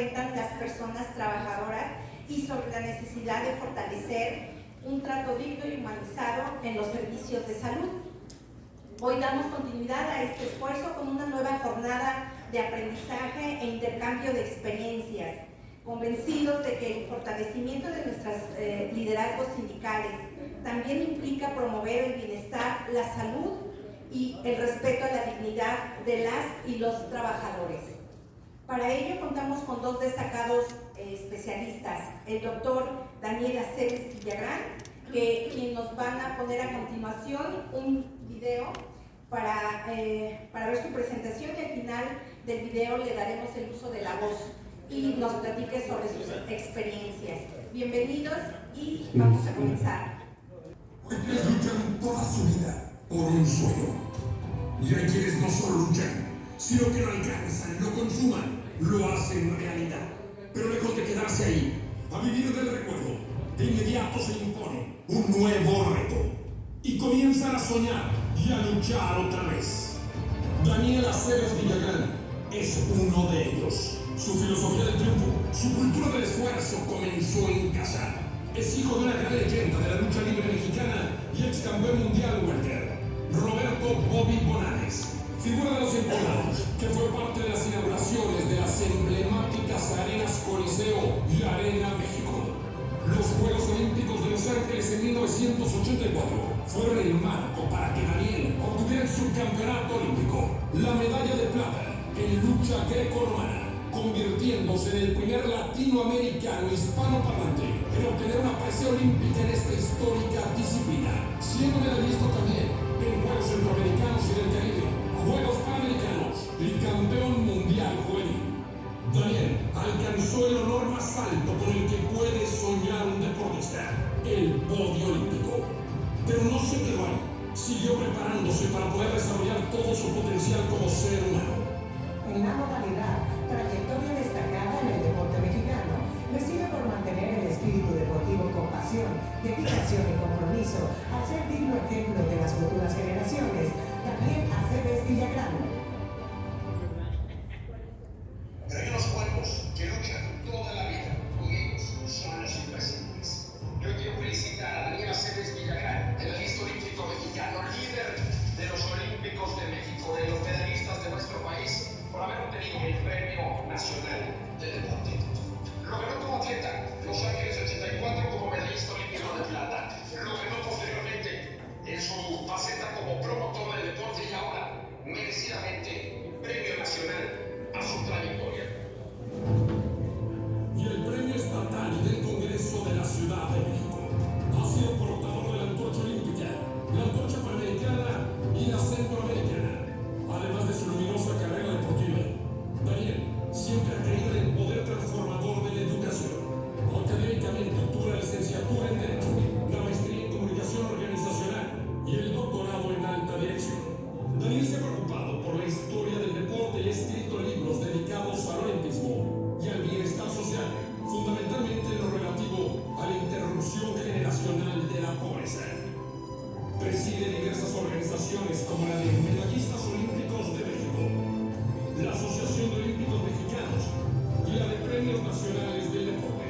enfrentan las personas trabajadoras y sobre la necesidad de fortalecer un trato digno y humanizado en los servicios de salud. Hoy damos continuidad a este esfuerzo con una nueva jornada de aprendizaje e intercambio de experiencias, convencidos de que el fortalecimiento de nuestros liderazgos sindicales también implica promover el bienestar, la salud y el respeto a la dignidad de las y los trabajadores. Para ello contamos con dos destacados especialistas, el doctor Daniel Aceves Villagrán, quien nos van a poner a continuación un video para ver su presentación, y al final del video le daremos el uso de la voz y nos platique sobre sus experiencias. Bienvenidos y vamos a comenzar. Mujeres luchan toda su vida por un sueño. Y hay quienes no solo luchan, sino que lo alcanzan, lo consuman, lo hacen realidad. Pero lejos de quedarse ahí, a vivir del recuerdo, de inmediato se impone un nuevo reto. Y comienzan a soñar y a luchar otra vez. Daniel Aceves Villagrán es uno de ellos. Su filosofía del triunfo, su cultura del esfuerzo comenzó en casa. Es hijo de una gran leyenda de la lucha libre mexicana y ex campeón mundial welter, Roberto Bobby Bonanes, figura de los empolados, que fue parte de las inauguraciones de las emblemáticas arenas Coliseo y Arena México. Los Juegos Olímpicos de Los Ángeles en 1984 fueron el marco para que Daniel obtuviera el subcampeonato olímpico, la medalla de plata en lucha greco-romana, convirtiéndose en el primer latinoamericano hispanoparlante en obtener una presea olímpica en esta histórica disciplina, siendo medallista también en Juegos Centroamericanos y del Caribe, Juegos Panamericanos y campeón mundial juvenil. Daniel alcanzó el honor más alto con el que puede soñar un deportista, el podio olímpico. Pero no se quedó ahí, siguió preparándose para poder desarrollar todo su potencial como ser humano. En la modalidad, trayectoria destacada en el deporte mexicano, le sigue por mantener el espíritu deportivo con pasión, dedicación y compromiso, al ser digno ejemplo de las futuras generaciones. Daniel Aceves Villagrán. Pero hay unos cuerpos que luchan toda la vida, juguetes, son los imprescindibles. Yo quiero felicitar a Daniel Aceves Villagrán, medallista olímpico mexicano, líder de los Olímpicos de México, de los medallistas de nuestro país, por haber obtenido el Premio Nacional de Deporte. Lo ganó como atleta, Los Ángeles 84 como medallista olímpico de plata. Lo ganó posteriormente en su faceta como promotor del deporte y ahora, merecidamente, Premio Nacional a su trayectoria. Y el premio estatal del Congreso de la Ciudad de México ha sido portador de la antorcha olímpica, la antorcha panamericana y la centroamericana. Además de su luminosa carrera deportiva, Daniel siempre ha creído en el poder transformador de la educación. Académicamente obtuvo la licenciatura en Derecho, la maestría en Comunicación Organizacional y el doctorado en Alta Dirección. Daniel se ha preocupado por la historia del deporte y ha escrito libros dedicados al olimpismo y al bienestar social, fundamentalmente en lo relativo a la interrupción generacional de la pobreza. Preside diversas organizaciones como la de Medallistas Olímpicos de México, la Asociación de Olímpicos Mexicanos y la de Premios Nacionales del Deporte.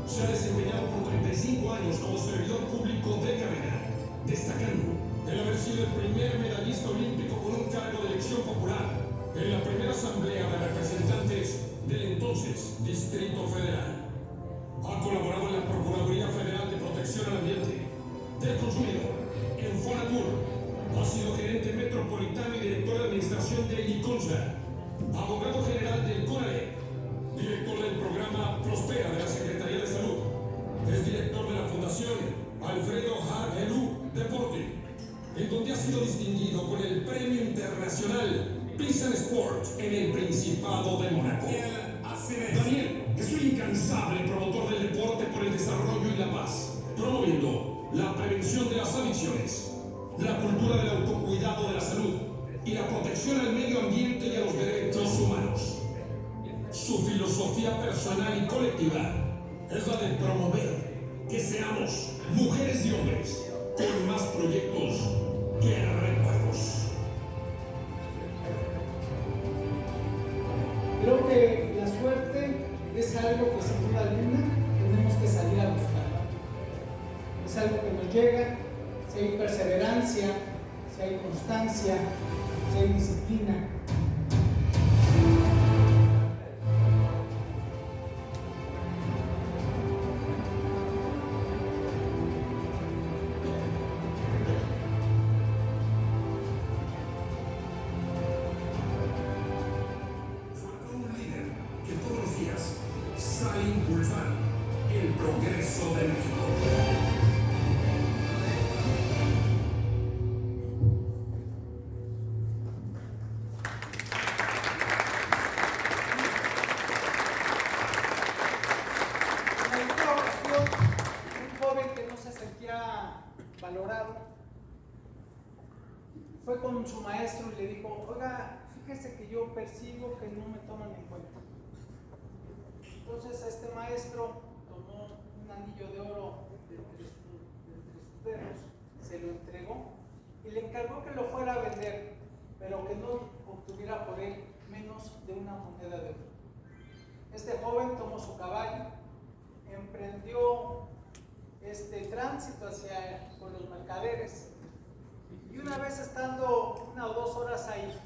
Se ha desempeñado por 35 años como servidor público de carrera, destacando el haber sido el primer medallista olímpico con un cargo de elección popular en la primera asamblea de representantes del entonces Distrito Federal. Ha colaborado en la Procuraduría Federal de Protección al Ambiente, del Consumidor, en Fonatur. Ha sido gerente metropolitano y director de administración de Liconza, abogado general del CONALEP, director del programa Prospera de la Secretaría de Salud. Es director de la Fundación Alfredo Hargelú Deporte, en donde ha sido distinguido con el Premio Internacional Peace and Sport en el Principado de Mónaco. Daniel es un incansable promotor del deporte por el desarrollo y la paz, promoviendo la prevención de las adicciones, la cultura del autocuidado de la salud y la protección al medio ambiente y a los derechos humanos. Su filosofía personal y colectiva es la de promover que seamos mujeres y hombres con más proyectos que recuerdos. Creo que las suerte es algo que sin duda alguna tenemos que salir a buscar. Es algo que nos llega si hay perseverancia, si hay constancia, si hay disciplina. Sale a impulsar el progreso de México. En alguna ocasión, un joven que no se sentía valorado fue con su maestro y le dijo: oiga, fíjese que yo percibo que no me toman en cuenta. Entonces este maestro tomó un anillo de oro de entre sus dedos, se lo entregó y le encargó que lo fuera a vender, pero que no obtuviera por él menos de una moneda de oro. Este joven tomó su caballo, emprendió este tránsito con los mercaderes, y una vez estando 1 o 2 horas ahí,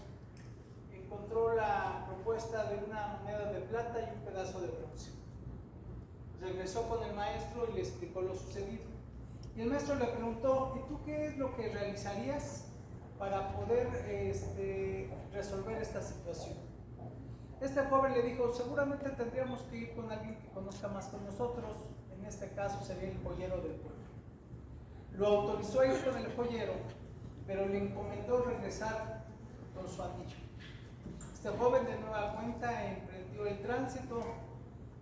encontró la propuesta de una moneda de plata y un pedazo de bronce. Regresó con el maestro y le explicó lo sucedido. Y el maestro le preguntó: ¿y tú qué es lo que realizarías para poder resolver esta situación? Este joven le dijo: seguramente tendríamos que ir con alguien que conozca más que nosotros. En este caso sería el joyero del pueblo. Lo autorizó a ir con el joyero, pero le encomendó regresar con su anillo. Este joven de nueva cuenta emprendió el tránsito,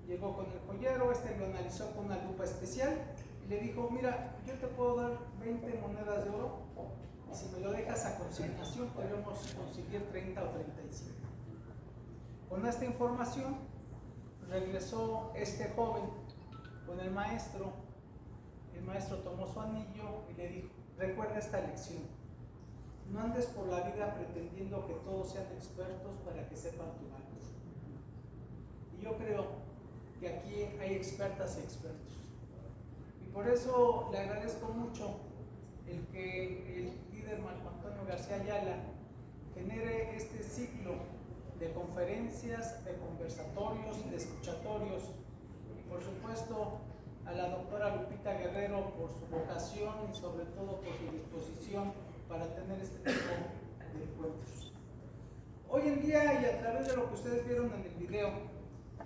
llegó con el joyero, lo analizó con una lupa especial y le dijo: mira, yo te puedo dar 20 monedas de oro y si me lo dejas a consignación podemos conseguir 30 o 35. Con esta información regresó este joven con el maestro tomó su anillo y le dijo: recuerda esta lección. No andes por la vida pretendiendo que todos sean expertos para que sepan tu valor. Y yo creo que aquí hay expertas y expertos. Y por eso le agradezco mucho el que el líder Marco Antonio García Ayala genere este ciclo de conferencias, de conversatorios, de escuchatorios, y por supuesto a la doctora Lupita Guerrero por su vocación y sobre todo por su disposición para tener este tipo de encuentros. Hoy en día, y a través de lo que ustedes vieron en el video,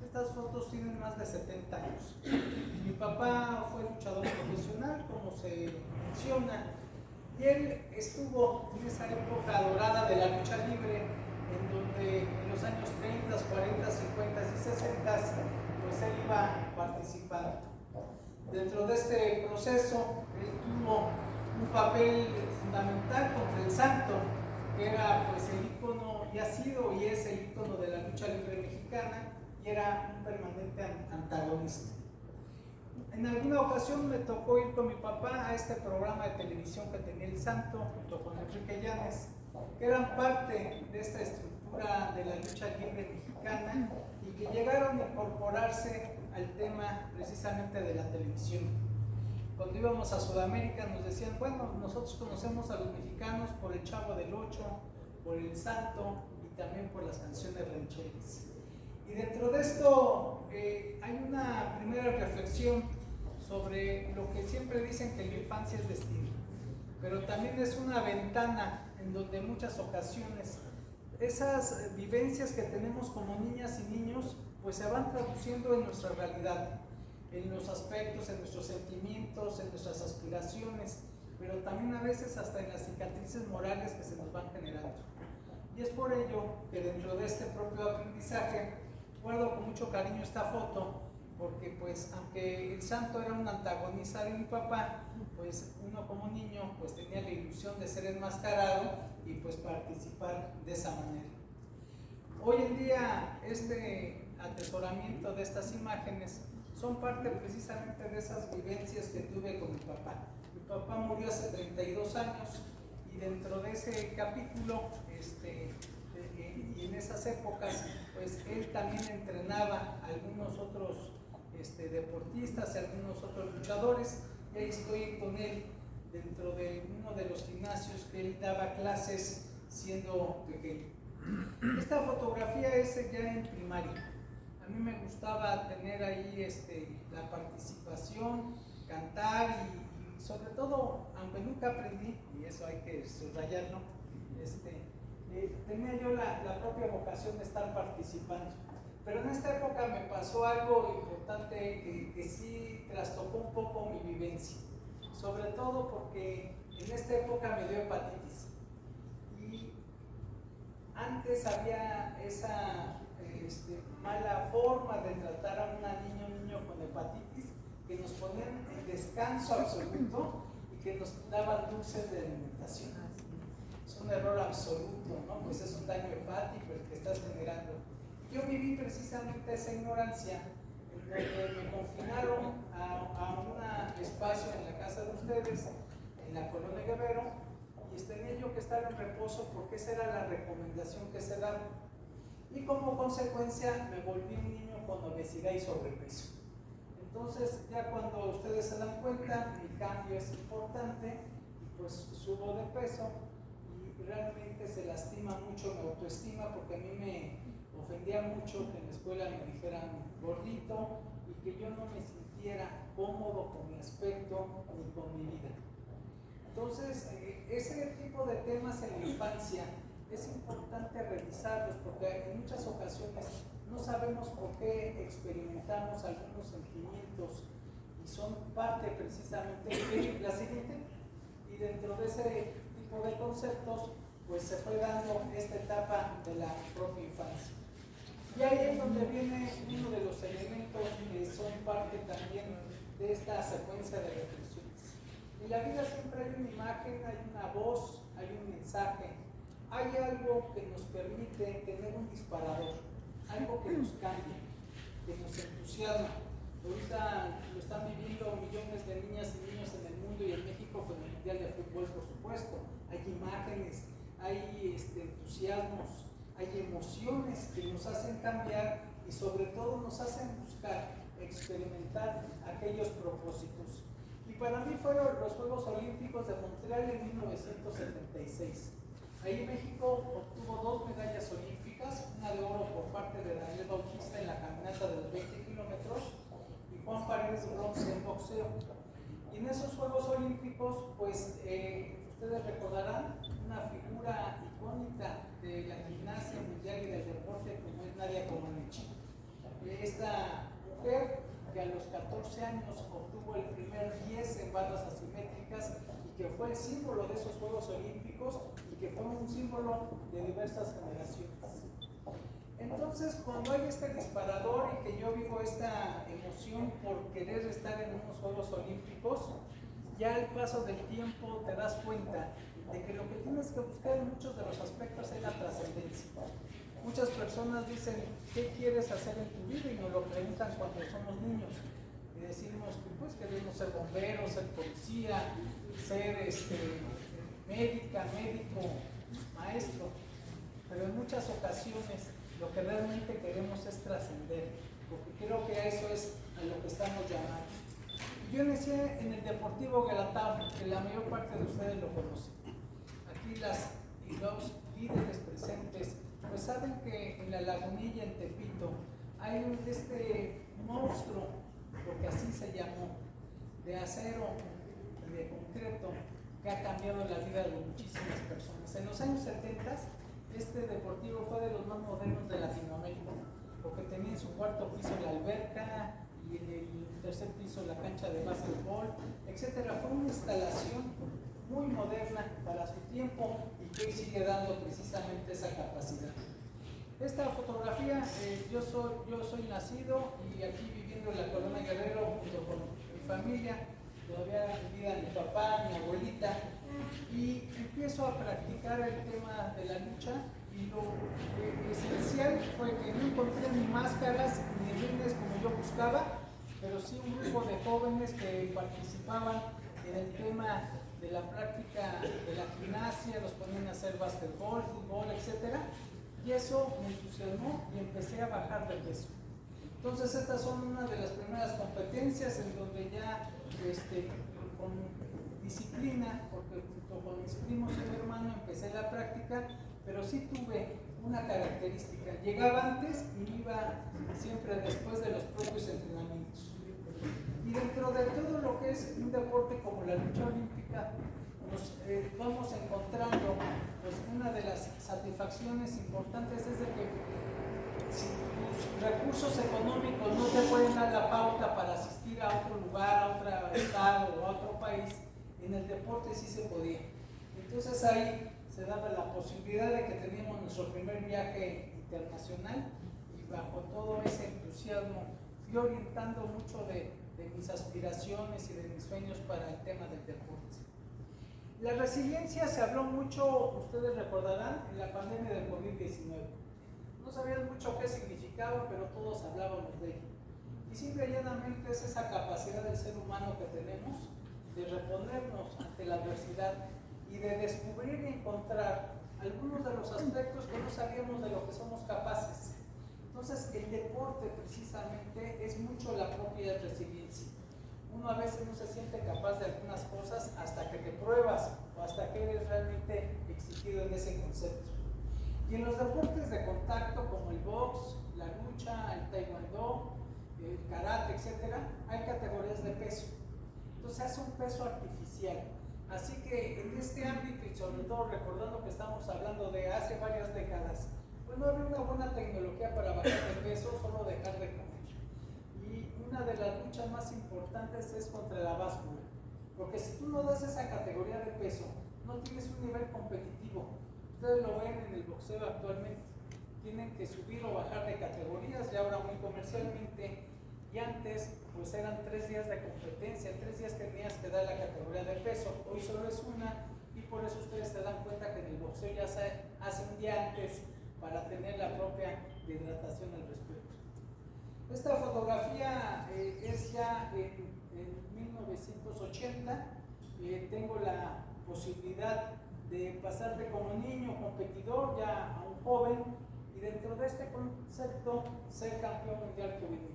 estas fotos tienen más de 70 años. Mi papá fue luchador profesional, como se menciona, y él estuvo en esa época dorada de la lucha libre, en donde en los años 30, 40, 50 y 60, pues él iba participando. Dentro de este proceso, él tuvo un papel fundamental contra el Santo, que era pues el ícono, y ha sido y es el ícono de la lucha libre mexicana, y era un permanente antagonista. En alguna ocasión me tocó ir con mi papá a este programa de televisión que tenía el Santo, junto con Enrique Llanes, que eran parte de esta estructura de la lucha libre mexicana y que llegaron a incorporarse al tema precisamente de la televisión. Cuando íbamos a Sudamérica nos decían: bueno, nosotros conocemos a los mexicanos por el Chavo del Ocho, por el Santo y también por las canciones rancheras. Y dentro de esto hay una primera reflexión sobre lo que siempre dicen, que la infancia es destino, pero también es una ventana en donde en muchas ocasiones esas vivencias que tenemos como niñas y niños pues se van traduciendo en nuestra realidad, en los aspectos, en nuestros sentimientos, en nuestras aspiraciones, pero también a veces hasta en las cicatrices morales que se nos van generando. Y es por ello que dentro de este propio aprendizaje guardo con mucho cariño esta foto, porque pues aunque el Santo era un antagonista de mi papá, pues uno como niño pues tenía la ilusión de ser enmascarado y pues participar de esa manera. Hoy en día este atesoramiento de estas imágenes son parte precisamente de esas vivencias que tuve con mi papá. Mi papá murió hace 32 años y dentro de ese capítulo y en esas épocas pues él también entrenaba a algunos otros deportistas y algunos otros luchadores, y ahí estoy con él dentro de uno de los gimnasios que él daba clases siendo pequeño. Esta fotografía es ya en primaria. A mí me gustaba tener ahí la participación, cantar y sobre todo, aunque nunca aprendí, y eso hay que subrayarlo, tenía yo la propia vocación de estar participando. Pero en esta época me pasó algo importante que sí trastocó un poco mi vivencia, sobre todo porque en esta época me dio hepatitis. Y antes había esa mala forma de tratar a un niño con hepatitis, que nos ponían en descanso absoluto y que nos daban dulces de alimentación. Es un error absoluto, ¿no? Pues es un daño hepático el que estás generando. Yo viví precisamente esa ignorancia en donde me confinaron a un espacio en la casa de ustedes, en la colonia Guerrero, y tenía yo que estar en reposo porque esa era la recomendación que se daba. Y como consecuencia me volví un niño con obesidad y sobrepeso. Entonces ya cuando ustedes se dan cuenta, mi cambio es importante, y pues subo de peso y realmente se lastima mucho mi autoestima, porque a mí me ofendía mucho que en la escuela me dijeran gordito y que yo no me sintiera cómodo con mi aspecto ni con mi vida. Entonces, ese tipo de temas en la infancia es importante revisarlos, porque en muchas ocasiones no sabemos por qué experimentamos algunos sentimientos y son parte precisamente de la siguiente. Y dentro de ese tipo de conceptos, pues se fue dando esta etapa de la propia infancia. Y ahí es donde viene uno de los elementos que son parte también de esta secuencia de reflexiones. En la vida siempre hay una imagen, hay una voz, hay un mensaje, hay algo que nos permite tener un disparador, algo que nos cambia, que nos entusiasma. Ahorita lo están viviendo millones de niñas y niños en el mundo y en México con el Mundial de Fútbol, por supuesto. Hay imágenes, hay entusiasmos, hay emociones que nos hacen cambiar y sobre todo nos hacen buscar, experimentar aquellos propósitos. Y para mí fueron los Juegos Olímpicos de Montreal en 1976. Ahí México obtuvo 2 medallas olímpicas, una de oro por parte de Daniel Bautista en la caminata de los 20 kilómetros y Juan Paredes bronce en boxeo. Y en esos Juegos Olímpicos, pues ustedes recordarán una figura icónica de la gimnasia mundial y del deporte como es Nadia Comaneci. Esta mujer que a los 14 años obtuvo el primer 10 en barras asimétricas y que fue el símbolo de esos Juegos Olímpicos y que fue un símbolo de diversas generaciones. Entonces, cuando hay este disparador y que yo vivo esta emoción por querer estar en unos Juegos Olímpicos, ya al paso del tiempo te das cuenta de que lo que tienes que buscar en muchos de los aspectos es la trascendencia. Muchas personas dicen, ¿qué quieres hacer en tu vida? Y nos lo preguntan cuando somos niños. Y decimos que pues queremos ser bomberos, ser policía, ser médica, médico, maestro. Pero en muchas ocasiones lo que realmente queremos es trascender, porque creo que a eso es a lo que estamos llamados. Yo nací en el Deportivo Galatao, que la mayor parte de ustedes lo conocen. Aquí los líderes presentes pues saben que en la Lagunilla, en Tepito, hay un monstruo, porque así se llamó, de acero y de concreto, que ha cambiado la vida de muchísimas personas. En los años 70, este deportivo fue de los más modernos de Latinoamérica, porque tenía en su cuarto piso la alberca y en el tercer piso la cancha de básquetbol, etc. Fue una instalación muy moderna para su tiempo y que sigue dando precisamente esa capacidad. Esta fotografía, yo soy nacido y aquí viviendo en la colonia Guerrero junto con mi familia, todavía vivía mi papá, mi abuelita, y empiezo a practicar el tema de la lucha y lo esencial fue que no encontré ni máscaras ni rines como yo buscaba, pero sí un grupo de jóvenes que participaban en el tema de la práctica de la gimnasia, los ponían a hacer básquetbol, fútbol, etc. Y eso me entusiasmó y empecé a bajar de peso. Entonces estas son una de las primeras competencias en donde ya con disciplina, porque junto con mis primos y mi hermano empecé la práctica, pero sí tuve una característica: llegaba antes y iba siempre después de los propios entrenamientos. Y dentro de todo lo que es un deporte como la lucha olímpica, nos vamos encontrando, pues una de las satisfacciones importantes es de que si tus recursos económicos no te pueden dar la pauta para asistir a otro lugar, a otro estado o a otro país, en el deporte sí se podía. Entonces ahí se daba la posibilidad de que teníamos nuestro primer viaje internacional, y bajo todo ese entusiasmo fui orientando mucho de mis aspiraciones y de mis sueños para el tema del deporte. La resiliencia se habló mucho, ustedes recordarán, en la pandemia del COVID-19. No sabían mucho qué significaba, pero todos hablábamos de ello. Y simple y llanamente es esa capacidad del ser humano que tenemos de reponernos ante la adversidad y de descubrir y encontrar algunos de los aspectos que no sabíamos de lo que somos capaces. Entonces, el deporte precisamente es mucho la propia resiliencia. Uno a veces no se siente capaz de algunas cosas hasta que te pruebas o hasta que eres realmente exigido en ese concepto. Y en los deportes de contacto como el box, la lucha, el taekwondo, el karate, etc., hay categorías de peso. Entonces hace un peso artificial. Así que en este ámbito, y sobre todo recordando que estamos hablando de hace varias décadas, pues no había una buena tecnología para bajar de peso, solo dejar de comer. Y una de las luchas más importantes es contra la báscula, porque si tú no das esa categoría de peso, no tienes un nivel competitivo. Ustedes lo ven en el boxeo actualmente, tienen que subir o bajar de categorías, y ahora muy comercialmente, y antes pues eran 3 días de competencia, 3 días tenías que dar la categoría de peso, hoy solo es una, y por eso ustedes se dan cuenta que en el boxeo ya se hace un día antes para tener la propia hidratación al respecto. Esta fotografía es ya en 1980, tengo la posibilidad de pasar de como niño competidor ya a un joven, y dentro de este concepto ser campeón mundial juvenil.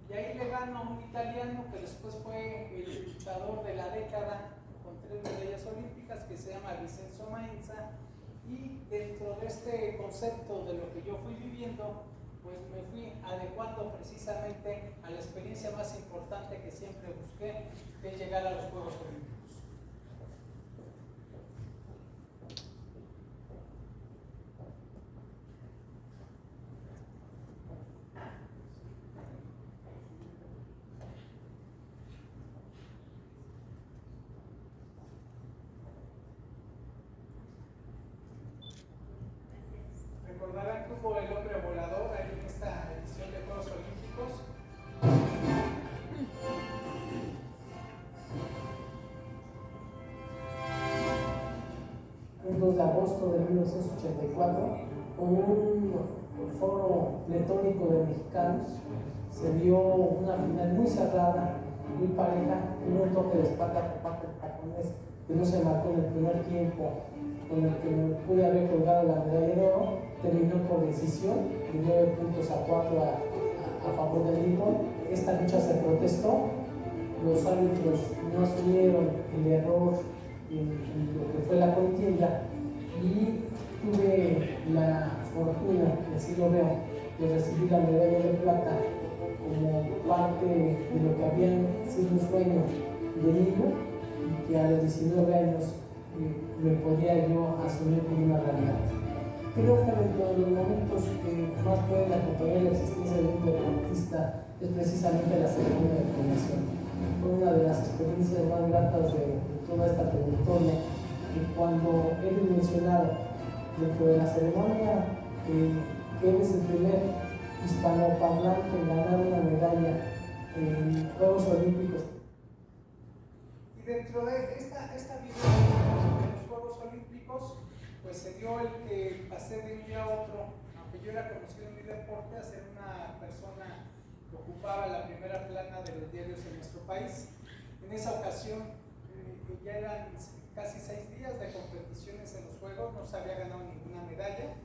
Y ahí le gano a un italiano que después fue el luchador de la década con 3 medallas olímpicas, que se llama Vincenzo Maenza. Y dentro de este concepto de lo que yo fui viviendo, pues me fui adecuando precisamente a la experiencia más importante que siempre busqué, que es llegar a los Juegos Olímpicos. Recordarán que hubo el hombre volador ahí en esta edición de Juegos Olímpicos. El 2 de agosto de 1984, con un foro pletórico de mexicanos, se dio una final muy cerrada, muy pareja, con un toque de espalda por parte del japonés que no se marcó en el primer tiempo, con el que me pude haber colgado la medalla de oro. Terminó por decisión de 9 puntos a 4 a favor del Nippon. Esta lucha se protestó, los árbitros no asumieron el error en lo que fue la contienda, y tuve la fortuna, así lo veo, de recibir la medalla de plata como parte de lo que había sido un sueño de niño, y que a los 19 años me podía yo asumir como una realidad. Creo que dentro de los momentos que más pueden acompañar la existencia de un deportista es precisamente la ceremonia de premiación. Fue una de las experiencias más gratas de toda esta trayectoria, que cuando he mencionado dentro de la ceremonia que eres el primer hispanoparlante en ganar una medalla en Juegos Olímpicos. Y dentro de esta vida de los Juegos Olímpicos, pues se dio el que pasé de un día a otro, aunque yo era conocido en mi deporte, a ser una persona que ocupaba la primera plana de los diarios en nuestro país. En esa ocasión ya eran casi 6 días de competiciones en los Juegos, no se había ganado ninguna medalla,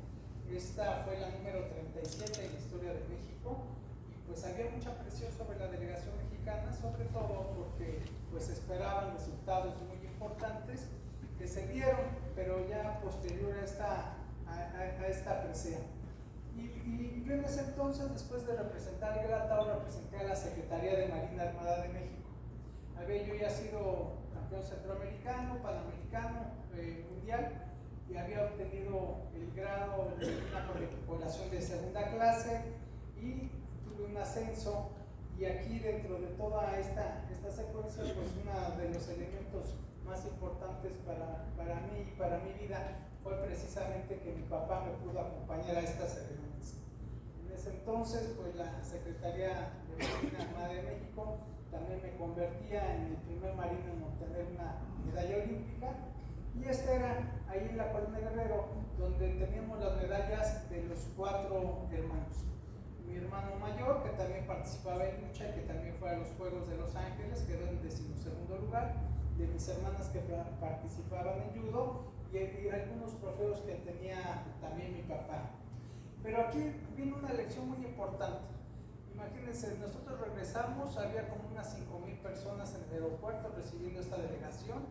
Esta fue la número 37 en la historia de México y pues había mucha presión sobre la delegación mexicana, sobre todo porque pues esperaban resultados muy importantes que se dieron, pero ya posterior a esta presea. Y yo en ese entonces, después de representar el Gratao, representé a la Secretaría de Marina Armada de México. Había yo ya sido campeón centroamericano, panamericano, mundial, y había obtenido el grado de una condecoración de segunda clase y tuve un ascenso. Y aquí dentro de toda esta secuencia, pues uno de los elementos más importantes para mí y para mi vida fue precisamente que mi papá me pudo acompañar a estas ceremonias. En ese entonces, pues la Secretaría de Marina Armada de México también me convertía en el primer marino en obtener una medalla olímpica, y este era ahí en la Colonia Guerrero, donde teníamos las medallas de los 4 hermanos. Mi hermano mayor, que también participaba en lucha y que también fue a los Juegos de Los Ángeles, quedó en 12º lugar, de mis hermanas que participaban en judo y algunos trofeos que tenía también mi papá. Pero aquí vino una lección muy importante. Imagínense, nosotros regresamos, había como unas 5,000 personas en el aeropuerto recibiendo esta delegación.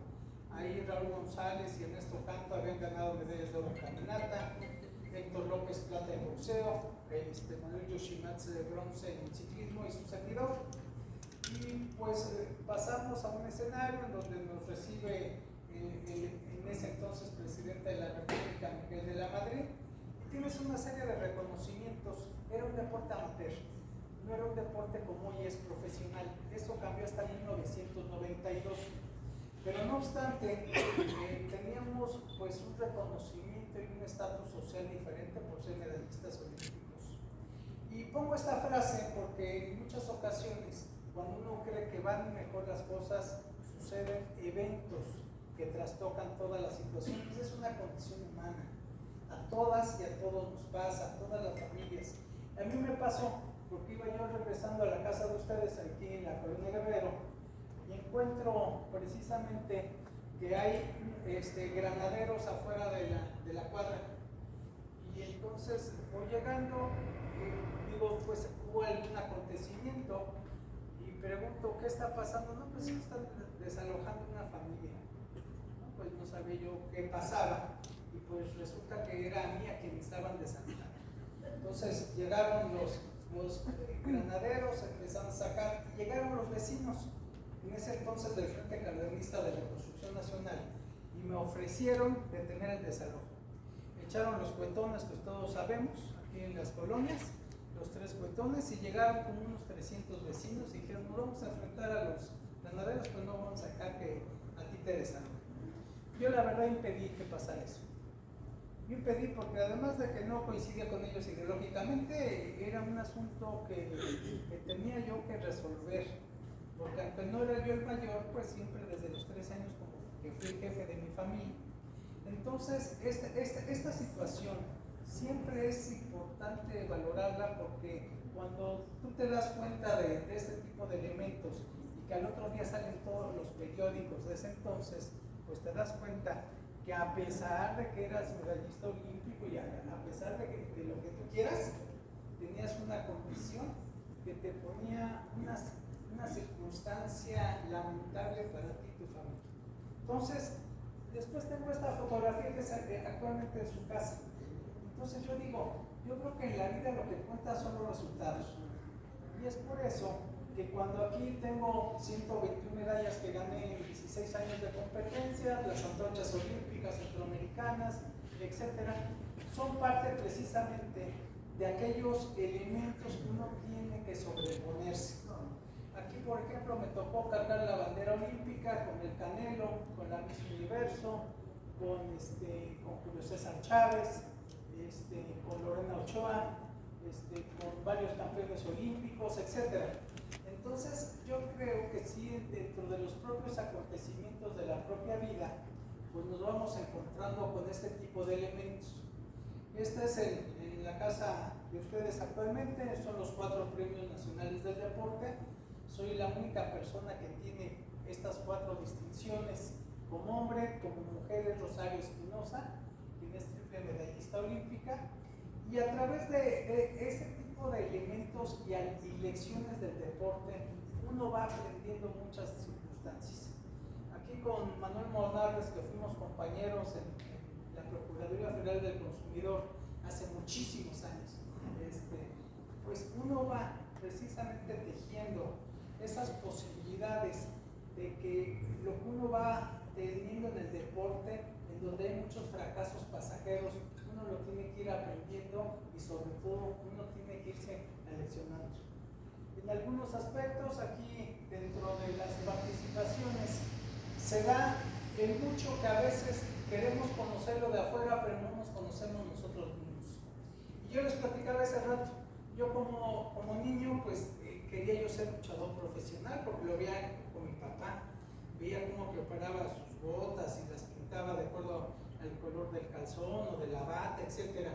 Ahí Raúl González y Ernesto Canto habían ganado medallas de oro en caminata, Héctor López plata en boxeo, Manuel Yoshimatsu de bronce en ciclismo y su servidor. Y pues pasamos a un escenario en donde nos recibe en ese entonces presidente de la República, Miguel de la Madrid, y tienes una serie de reconocimientos. Era un deporte amateur, no era un deporte como hoy es profesional. Eso cambió hasta 1992. Pero no obstante, teníamos pues un reconocimiento y un estatus social diferente por ser medallistas olímpicos. Y pongo esta frase porque en muchas ocasiones, cuando uno cree que van mejor las cosas, suceden eventos que trastocan todas las situaciones. Es una condición humana. A todas y a todos nos pasa, a todas las familias. A mí me pasó, porque iba yo regresando a la casa de ustedes aquí en la Colonia Guerrero, y encuentro precisamente que hay granaderos afuera de la cuadra. Y entonces voy llegando, digo, pues hubo algún acontecimiento, y pregunto, ¿qué está pasando? No, pues están desalojando una familia. No, pues no sabía yo qué pasaba, y pues resulta que era a mí a quien estaban desalojando. Entonces llegaron los granaderos, empezaron a sacar, y llegaron los vecinos, en ese entonces del Frente Cardenista de Reconstrucción Nacional, y me ofrecieron detener el desalojo. Echaron los cuetones que todos sabemos aquí en las colonias, los 3 cuetones, y llegaron como unos 300 vecinos y dijeron, no vamos a enfrentar a los ganaderos, pues no vamos a dejar que a ti te desalojen. Yo la verdad impedí que pasara eso. Yo impedí porque además de que no coincidía con ellos ideológicamente, era un asunto que tenía yo que resolver, porque aunque no era yo el mayor, pues siempre desde los 3 años como que fui el jefe de mi familia. Entonces, esta situación siempre es importante valorarla, porque cuando tú te das cuenta de este tipo de elementos y que al otro día salen todos los periódicos de ese entonces, pues te das cuenta que a pesar de que eras medallista olímpico y a pesar de lo que tú quieras, tenías una condición que te ponía una circunstancia lamentable para ti y tu familia. Entonces, después tengo esta fotografía que es actualmente de su casa. Entonces yo digo, yo creo que en la vida lo que cuenta son los resultados. Y es por eso que cuando aquí tengo 121 medallas que gané en 16 años de competencia, las antorchas olímpicas, centroamericanas, etcétera, son parte precisamente de aquellos elementos que uno tiene que sobreponerse. Aquí, por ejemplo, me tocó cargar la bandera olímpica con el Canelo, con la Miss Universo, con Julio César Chávez, con Lorena Ochoa, con varios campeones olímpicos, etc. Entonces, yo creo que sí, dentro de los propios acontecimientos de la propia vida, pues nos vamos encontrando con este tipo de elementos. Este es en la casa de ustedes actualmente, son los 4 premios nacionales del deporte. Soy la única persona que tiene estas 4 distinciones. Como hombre, como mujer es Rosario Espinosa, quien es triple medallista olímpica, Y a través de ese tipo de elementos y lecciones del deporte, uno va aprendiendo muchas circunstancias. Aquí con Manuel Molnares, que fuimos compañeros en la Procuraduría Federal del Consumidor hace muchísimos años, pues uno va precisamente tejiendo esas posibilidades de que lo que uno va teniendo en el deporte, en donde hay muchos fracasos pasajeros, uno lo tiene que ir aprendiendo y sobre todo uno tiene que irse aleccionando. En algunos aspectos aquí dentro de las participaciones se da el mucho que a veces queremos conocerlo de afuera, pero no nos conocemos nosotros mismos. Y yo les platicaba hace rato, yo como niño pues quería yo ser luchador profesional porque lo veía con mi papá, veía cómo preparaba sus botas y las pintaba de acuerdo al color del calzón o de la bata, etc.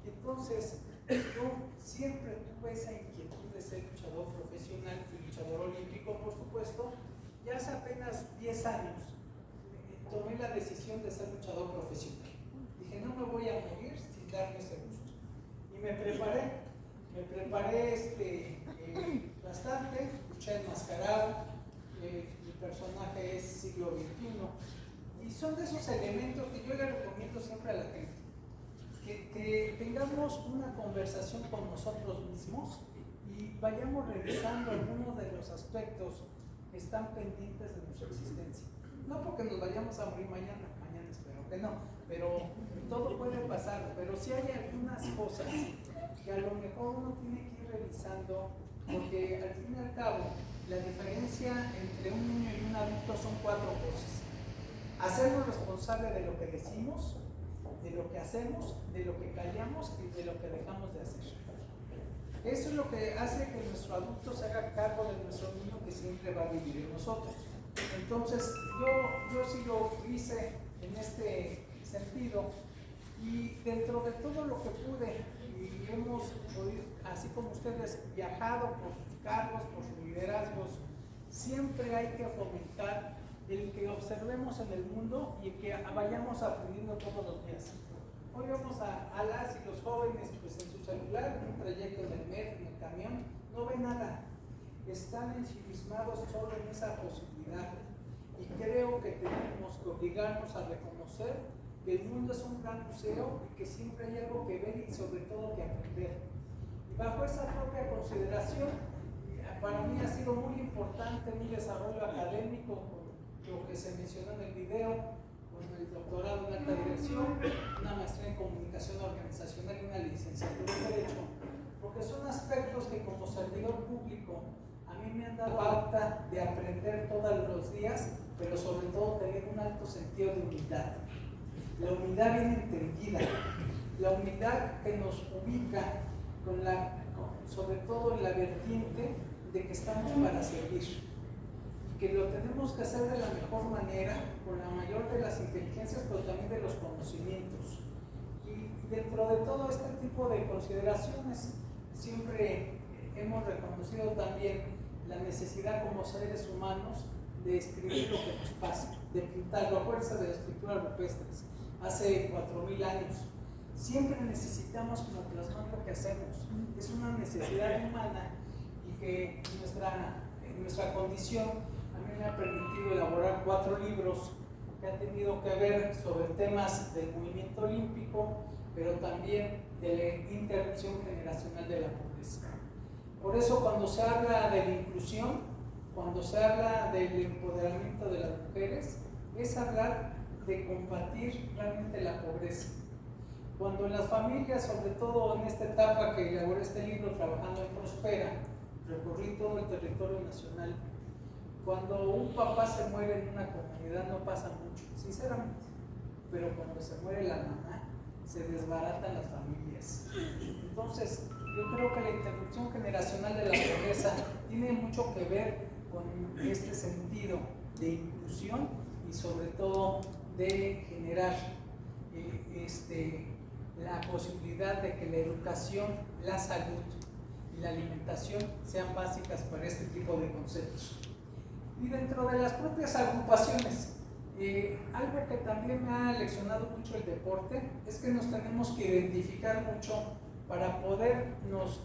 Entonces yo siempre tuve esa inquietud de ser luchador profesional y luchador olímpico, por supuesto, y hace apenas 10 años tomé la decisión de ser luchador profesional. Dije, no me voy a morir sin darme ese gusto. Y me preparé bastante, luché enmascarado, mi personaje es siglo XXI, y son de esos elementos que yo le recomiendo siempre a la gente, que tengamos una conversación con nosotros mismos y vayamos revisando algunos de los aspectos que están pendientes de nuestra existencia. No porque nos vayamos a morir mañana espero que no, pero todo puede pasar, pero sí hay algunas cosas que a lo mejor uno tiene que ir revisando, porque al fin y al cabo la diferencia entre un niño y un adulto son 4 cosas: hacernos responsable de lo que decimos, de lo que hacemos, de lo que callamos y de lo que dejamos de hacer. Eso es lo que hace que nuestro adulto se haga cargo de nuestro niño que siempre va a vivir en nosotros. Entonces yo sí lo hice en este sentido, y dentro de todo lo que pude, y hemos podido, así como ustedes, viajado por sus cargos, por sus liderazgos, siempre hay que fomentar el que observemos en el mundo y que vayamos aprendiendo todos los días. Hoy vamos a las y los jóvenes pues en su celular, en un trayecto en el metro, en el camión, no ven nada, están ensimismados solo en esa posibilidad, y creo que tenemos que obligarnos a reconocer que el mundo es un gran museo y que siempre hay algo que ver y sobre todo que aprender. Y bajo esa propia consideración, para mí ha sido muy importante mi desarrollo académico, con lo que se mencionó en el video, con el doctorado en alta dirección, una maestría en comunicación organizacional y una licenciatura en Derecho, porque son aspectos que como servidor público a mí me han dado pauta de aprender todos los días, pero sobre todo tener un alto sentido de humildad. La humildad bien entendida, la humildad que nos ubica sobre todo en la vertiente de que estamos para servir, y que lo tenemos que hacer de la mejor manera, con la mayor de las inteligencias, pero también de los conocimientos. Y dentro de todo este tipo de consideraciones, siempre hemos reconocido también la necesidad como seres humanos de escribir lo que nos pasa, de pintarlo a fuerza de las escrituras rupestres. Hace 4000 años, siempre necesitamos como plasmar lo que hacemos. Es una necesidad humana, y que en nuestra condición a mí me ha permitido elaborar 4 libros que han tenido que ver sobre temas del movimiento olímpico, pero también de la interrupción generacional de la pobreza. Por eso cuando se habla de la inclusión, cuando se habla del empoderamiento de las mujeres, es hablar de combatir realmente la pobreza. Cuando en las familias, sobre todo en esta etapa que elaboré este libro trabajando en Prospera, recorrí todo el territorio nacional, cuando un papá se muere en una comunidad no pasa mucho, sinceramente, pero cuando se muere la mamá, se desbaratan las familias. Entonces, yo creo que la interrupción generacional de la pobreza tiene mucho que ver con este sentido de inclusión y sobre todo de generar la posibilidad de que la educación, la salud y la alimentación sean básicas para este tipo de conceptos. Y dentro de las propias agrupaciones, algo que también me ha leccionado mucho el deporte es que nos tenemos que identificar mucho para podernos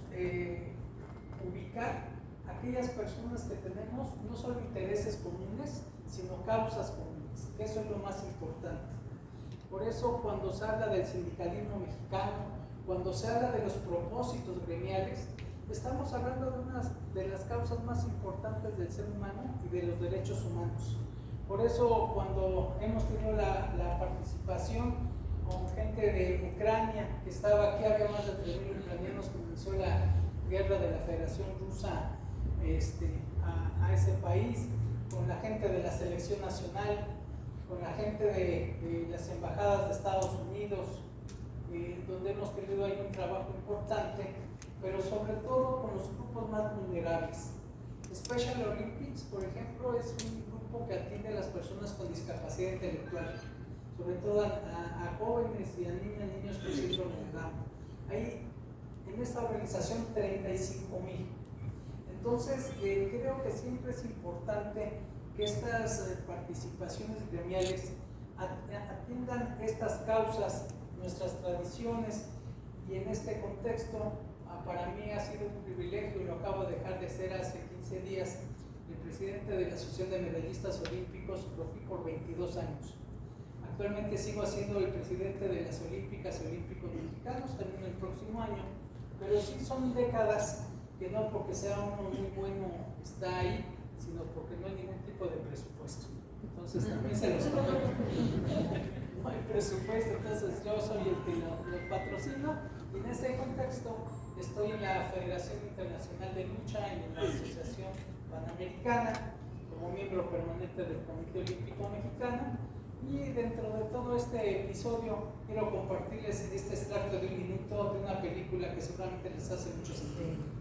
ubicar aquellas personas que tenemos no solo intereses comunes, sino causas comunes. Eso es lo más importante. Por eso cuando se habla del sindicalismo mexicano, cuando se habla de los propósitos gremiales, estamos hablando de una de las causas más importantes del ser humano y de los derechos humanos. Por eso cuando hemos tenido la participación con gente de Ucrania que estaba aquí, había más de 3.000 ucranianos que inició la guerra de la Federación Rusa a ese país, con la gente de la selección nacional, con la gente de las embajadas de Estados Unidos, donde hemos tenido ahí un trabajo importante, pero sobre todo con los grupos más vulnerables. Special Olympics, por ejemplo, es un grupo que atiende a las personas con discapacidad intelectual, sobre todo a jóvenes y a niños con síndrome de Down. Hay en esta organización 35,000. Entonces, creo que siempre es importante que estas participaciones gremiales atiendan estas causas, nuestras tradiciones, y en este contexto, para mí ha sido un privilegio, lo acabo de dejar de ser hace 15 días, el presidente de la Asociación de Medallistas Olímpicos, lo fui por 22 años. Actualmente sigo siendo el presidente de las Olímpicas y Olímpicos Mexicanos, también el próximo año, pero sí son décadas que no porque sea uno muy bueno está ahí, sino porque no hay ningún tipo de presupuesto. Entonces también se los comento. No hay presupuesto, entonces yo soy el que lo patrocino, y en ese contexto estoy en la Federación Internacional de Lucha y en la Asociación Panamericana como miembro permanente del Comité Olímpico Mexicano. Y dentro de todo este episodio quiero compartirles este extracto de 1 minuto de una película que seguramente les hace mucho sentido.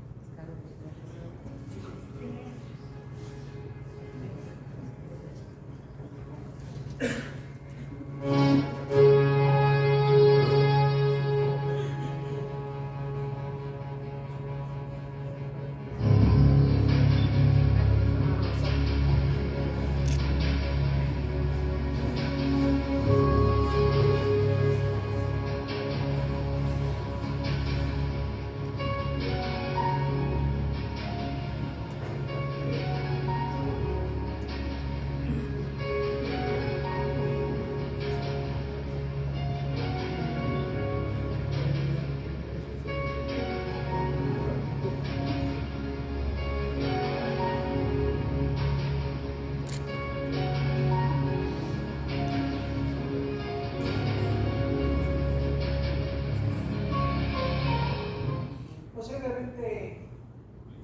Posiblemente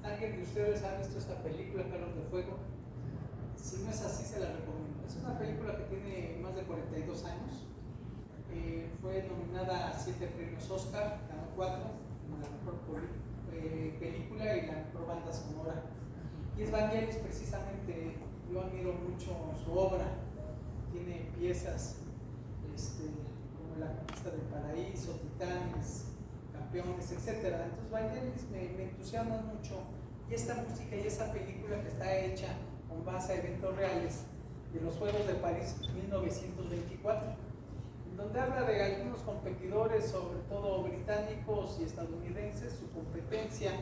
alguien de ustedes ha visto esta película, Carros de Fuego. Si no es así, se la recomiendo. Es una película que tiene más de 42 años. Fue nominada a 7 premios Oscar, ganó 4, como la mejor película y la mejor banda sonora. Y es Vangelis, precisamente, yo admiro mucho su obra. Tiene piezas como La Conquista del Paraíso, Titanes, Campeones, etc. Entonces Vangelis me entusiasma mucho, y esta música y esa película que está hecha con base a eventos reales de los Juegos de París 1924, donde habla de algunos competidores, sobre todo británicos y estadounidenses, su competencia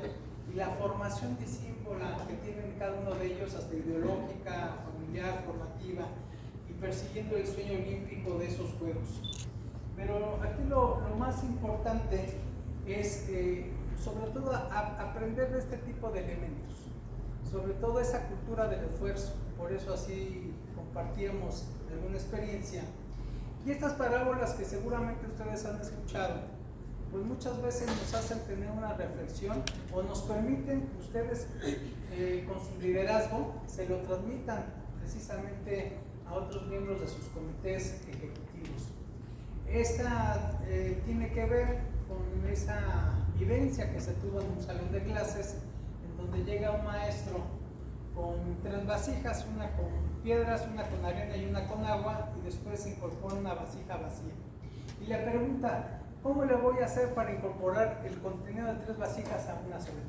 y la formación disímbola que tienen cada uno de ellos, hasta ideológica, familiar, formativa, y persiguiendo el sueño olímpico de esos Juegos. Pero aquí lo más importante es sobre todo aprender de este tipo de elementos, sobre todo esa cultura del esfuerzo. Por eso así compartíamos alguna experiencia. Y estas parábolas que seguramente ustedes han escuchado, pues muchas veces nos hacen tener una reflexión, o nos permiten ustedes con su liderazgo se lo transmitan precisamente a otros miembros de sus comités ejecutivos. Esta tiene que ver con esa vivencia que se tuvo en un salón de clases, en donde llega un maestro con 3 vasijas, una con piedras, una con arena y una con agua, y después incorpora una vasija vacía. Y le pregunta, ¿cómo le voy a hacer para incorporar el contenido de 3 vasijas a una sola?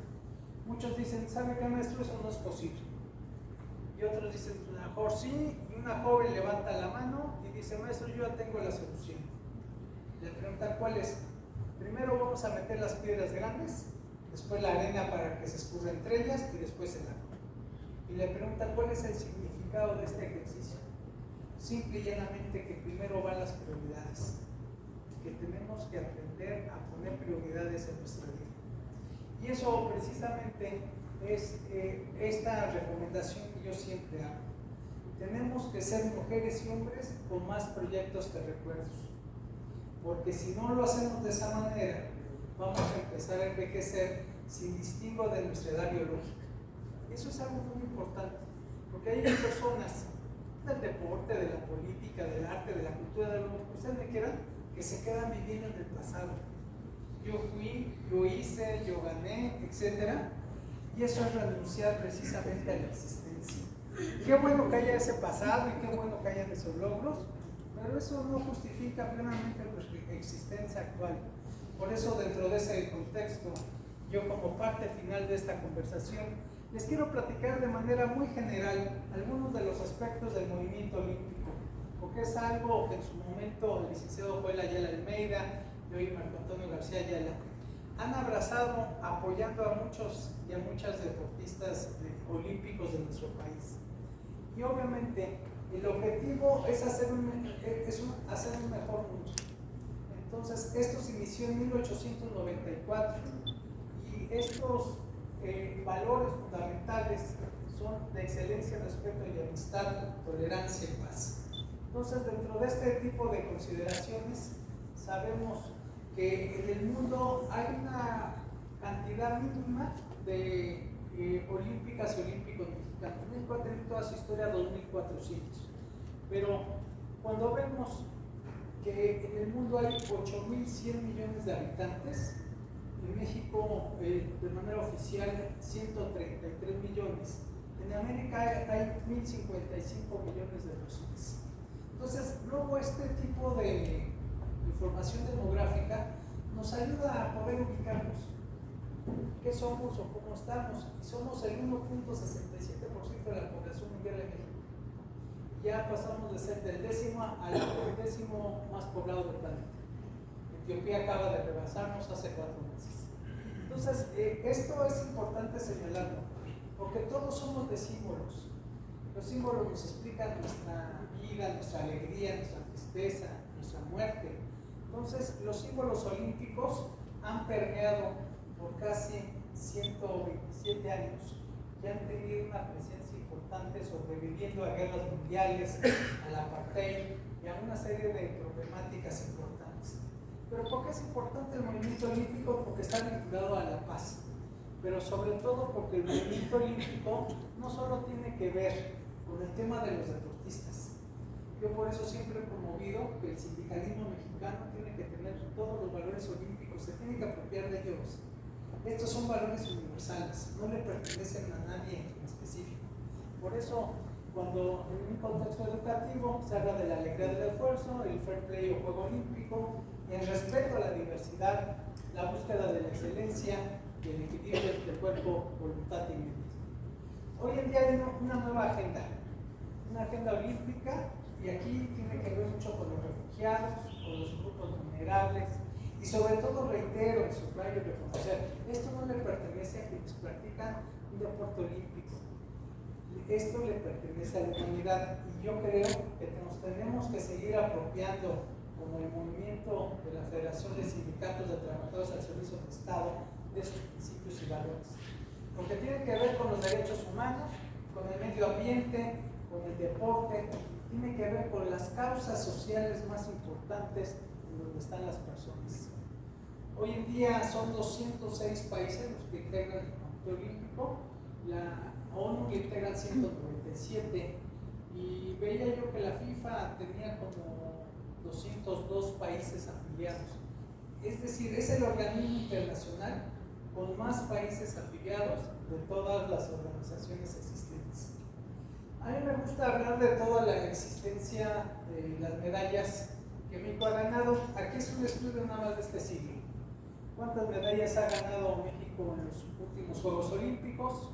Muchos dicen, ¿sabe qué, maestro? Eso no es posible. Y otros dicen, a lo mejor sí, y una joven levanta la mano y dice, maestro, yo ya tengo la solución. Le preguntan, ¿cuál es? Primero vamos a meter las piedras grandes, después la arena para que se escurra entre ellas y después el agua. Y le preguntan cuál es el significado de este ejercicio. Simple y llanamente que primero van las prioridades, que tenemos que aprender a poner prioridades en nuestra vida. Y eso precisamente es esta recomendación que yo siempre hago. Tenemos que ser mujeres y hombres con más proyectos que recuerdos, porque si no lo hacemos de esa manera, vamos a empezar a envejecer sin distingo de nuestra edad biológica. Eso es algo muy importante, porque hay personas del deporte, de la política, del arte, de la cultura, de lo que ustedes me quieran, que se quedan viviendo en el pasado. Yo fui, yo hice, yo gané, etc. Y eso es renunciar precisamente a la existencia. Qué bueno que haya ese pasado y qué bueno que hayan esos logros, pero eso no justifica plenamente nuestra existencia actual. Por eso, dentro de ese contexto, yo como parte final de esta conversación, les quiero platicar de manera muy general algunos de los aspectos del movimiento olímpico, porque es algo que en su momento el licenciado Joel Ayala Almeida y hoy Marco Antonio García Ayala han abrazado apoyando a muchos y a muchas deportistas olímpicos de nuestro país. Y obviamente el objetivo es hacer un mejor mundo. Entonces esto se inició en 1894 y estos valores fundamentales son de excelencia, respeto y amistad, tolerancia y paz. Entonces, dentro de este tipo de consideraciones, sabemos que en el mundo hay una cantidad mínima de olímpicas y olímpicos mexicanos. México ha tenido toda su historia 2.400, pero cuando vemos que en el mundo hay 8.100 millones de habitantes, en México de manera oficial 133 millones, en América hay 1.055 millones de personas. Entonces, luego este tipo de información demográfica nos ayuda a poder ubicarnos. ¿Qué somos o cómo estamos? Y somos el 1.67% de la población mundial de México. Ya pasamos de ser del 10º al 10º más poblado del planeta. Etiopía acaba de rebasarnos hace 4 meses. Entonces, esto es importante señalarlo, porque todos somos de símbolos. Los símbolos nos explican nuestra vida, nuestra alegría, nuestra tristeza, nuestra muerte. Entonces, los símbolos olímpicos han permeado por casi 127 años y han tenido una presencia importante sobreviviendo a guerras mundiales, al apartheid y a una serie de problemáticas importantes. Pero ¿por qué es importante el movimiento olímpico? Porque está vinculado a la paz, pero sobre todo porque el movimiento olímpico no solo tiene que ver con el tema de los deportistas. Yo por eso siempre he promovido que el sindicalismo mexicano tiene que tener todos los valores olímpicos, se tiene que apropiar de ellos. Estos son valores universales, no le pertenecen a nadie en específico. Por eso, cuando en un contexto educativo se habla de la alegría del esfuerzo, el fair play o juego olímpico, el respeto a la diversidad, la búsqueda de la excelencia y el equilibrio entre cuerpo, voluntad y mente. Hoy en día hay una nueva agenda olímpica, y aquí tiene que ver mucho con los refugiados, con los grupos vulnerables, y sobre todo reitero y subrayo y reconocer, esto no le pertenece a quienes practican un deporte olímpico, esto le pertenece a la humanidad, y yo creo que nos tenemos que seguir apropiando como el movimiento de la Federación de Sindicatos de Trabajadores al Servicio del Estado de sus principios y valores, porque tiene que ver con los derechos humanos, con el medio ambiente, con el deporte, tiene que ver con las causas sociales más importantes en donde están las personas. Hoy en día son 206 países los que integran el Comité Olímpico, la ONU le integran 197, y veía yo que la FIFA tenía como 202 países afiliados. Es decir, es el organismo internacional con más países afiliados de todas las organizaciones existentes. A mí me gusta hablar de toda la existencia de las medallas que México ha ganado. Aquí es un estudio nada más de este siglo. ¿Cuántas medallas ha ganado México en los últimos Juegos Olímpicos?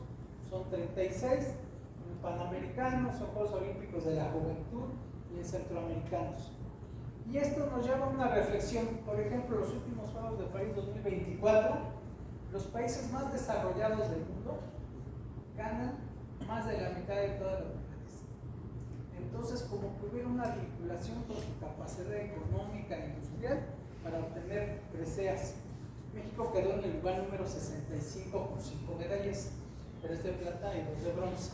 Son 36, en Panamericanos, son Juegos Olímpicos de la Juventud y en Centroamericanos. Y esto nos lleva a una reflexión. Por ejemplo, los últimos Juegos de París 2024, los países más desarrollados del mundo ganan más de la mitad de todas las medallas. Entonces, como que hubiera una vinculación con su capacidad económica e industrial para obtener preseas. México quedó en el lugar número 65 con 5 medallas, 3 de plata y 2 de bronce.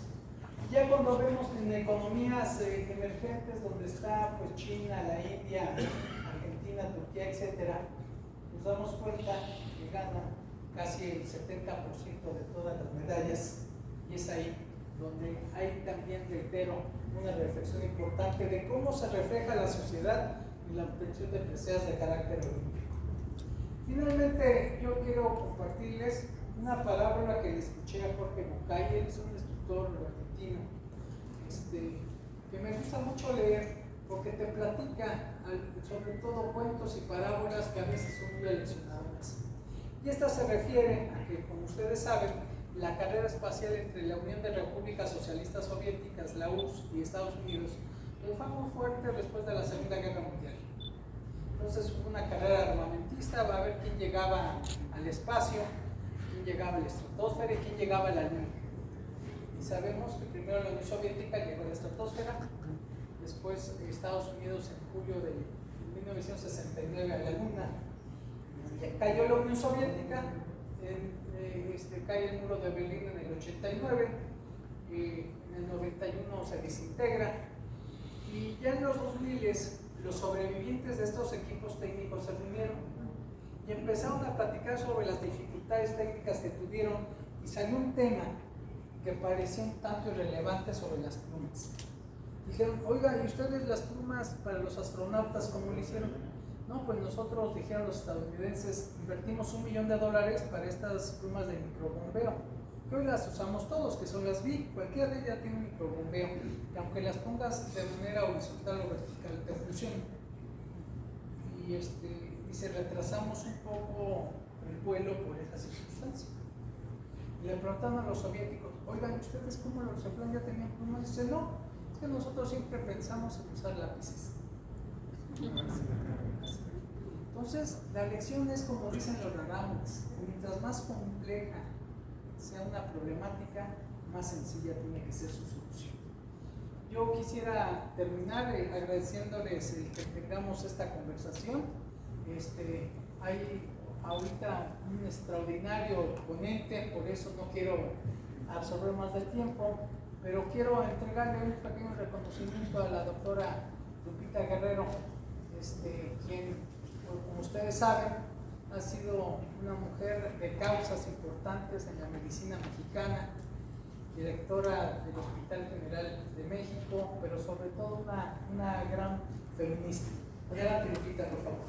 Ya cuando vemos en economías emergentes donde está pues China, la India, Argentina, Turquía, etcétera, nos damos cuenta que ganan casi el 70% de todas las medallas, y es ahí donde hay también, reitero, una reflexión importante de cómo se refleja la sociedad y la obtención de preseas de carácter olímpico. Finalmente, yo quiero compartirles una parábola que le escuché a Jorge Bucay. Él es un escritor argentino que me gusta mucho leer porque te platica sobre todo cuentos y parábolas que a veces son muy aleccionadoras. Y esta se refiere a que, como ustedes saben, la carrera espacial entre la Unión de Repúblicas Socialistas Soviéticas, la URSS, y Estados Unidos fue muy fuerte después de la Segunda Guerra Mundial. Entonces hubo una carrera armamentista, va a ver quién llegaba al espacio, quién llegaba a la estratosfera y quién llegaba a la Luna. Y sabemos que primero la Unión Soviética llegó a la estratosfera, después Estados Unidos en julio de 1969 a la Luna. Cayó la Unión Soviética, cae el muro de Berlín en el 89, en el 91 se desintegra, y ya en los 2000 los sobrevivientes de estos equipos técnicos se reunieron y empezaron a platicar sobre las dificultades técnicas que tuvieron, y salió un tema que parecía un tanto irrelevante sobre las plumas. Dijeron, oiga, ¿y ustedes las plumas para los astronautas cómo lo hicieron? No, pues nosotros, dijeron los estadounidenses, invertimos $1 millón para estas plumas de microbombeo, que hoy las usamos todos, que son las BIC. Cualquiera de ellas tiene un microbombeo, y aunque las pongas de manera horizontal o vertical, te funciona. Y dice, retrasamos un poco el vuelo por esa circunstancia. Y le preguntaron a los soviéticos, oigan, ¿ustedes cómo los emplean? ¿Ya tenían plumas? Dice, no, es que nosotros siempre pensamos en usar lápices. Entonces, la lección es, como dicen los rarámuris, mientras más compleja sea una problemática, más sencilla tiene que ser su solución. Yo quisiera terminar agradeciéndoles el que tengamos esta conversación. Hay ahorita un extraordinario ponente, por eso no quiero absorber más del tiempo, pero quiero entregarle un pequeño reconocimiento a la doctora Lupita Guerrero, quien, como ustedes saben, ha sido una mujer de causas importantes en la medicina mexicana, directora del Hospital General de México, pero sobre todo una gran feminista. Adelante, Lupita, por favor.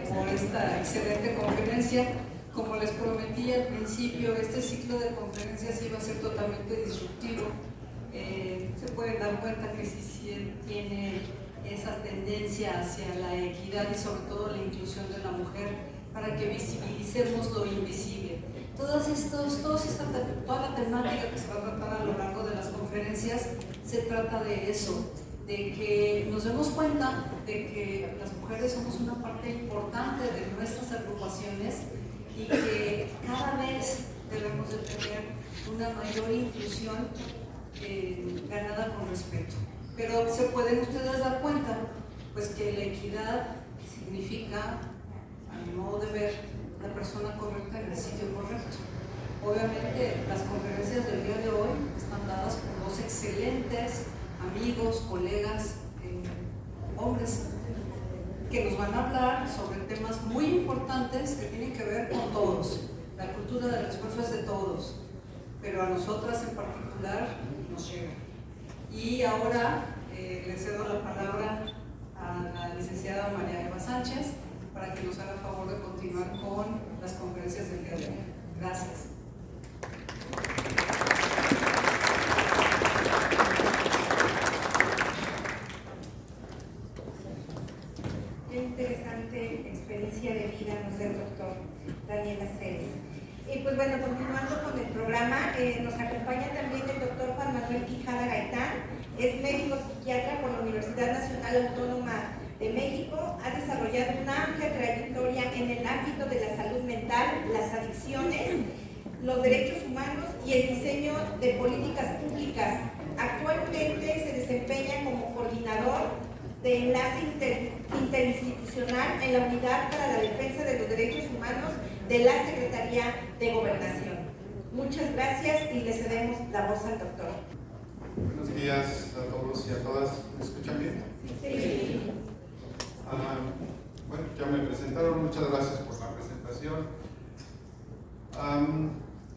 Por esta excelente conferencia. Como les prometí al principio, este ciclo de conferencias iba a ser totalmente disruptivo. Se pueden dar cuenta que sí tiene esa tendencia hacia la equidad y sobre todo la inclusión de la mujer, para que visibilicemos lo invisible. Toda la temática que se va a tratar a lo largo de las conferencias se trata de eso, de que nos demos cuenta de que las mujeres somos una parte importante de nuestras agrupaciones y que cada vez debemos de tener una mayor inclusión ganada con respeto. Pero se pueden ustedes dar cuenta pues que la equidad significa, a mi modo de ver, la persona correcta en el sitio correcto. Obviamente las conferencias del día de hoy están dadas por dos excelentes amigos, colegas, hombres, que nos van a hablar sobre temas muy importantes que tienen que ver con todos. La cultura del esfuerzo es de todos, pero a nosotras en particular nos llega. Y ahora le cedo la palabra a la licenciada María Eva Sánchez para que nos haga favor de continuar con psiquiatra por la Universidad Nacional Autónoma de México. Ha desarrollado una amplia trayectoria en el ámbito de la salud mental, las adicciones, los derechos humanos y el diseño de políticas públicas. Actualmente se desempeña como coordinador de enlace interinstitucional en la Unidad para la Defensa de los Derechos Humanos de la Secretaría de Gobernación. Muchas gracias y le cedemos la voz al doctor. Buenos días a todos y a todas. ¿Me escuchan bien? Sí. Bueno, ya me presentaron. Muchas gracias por la presentación.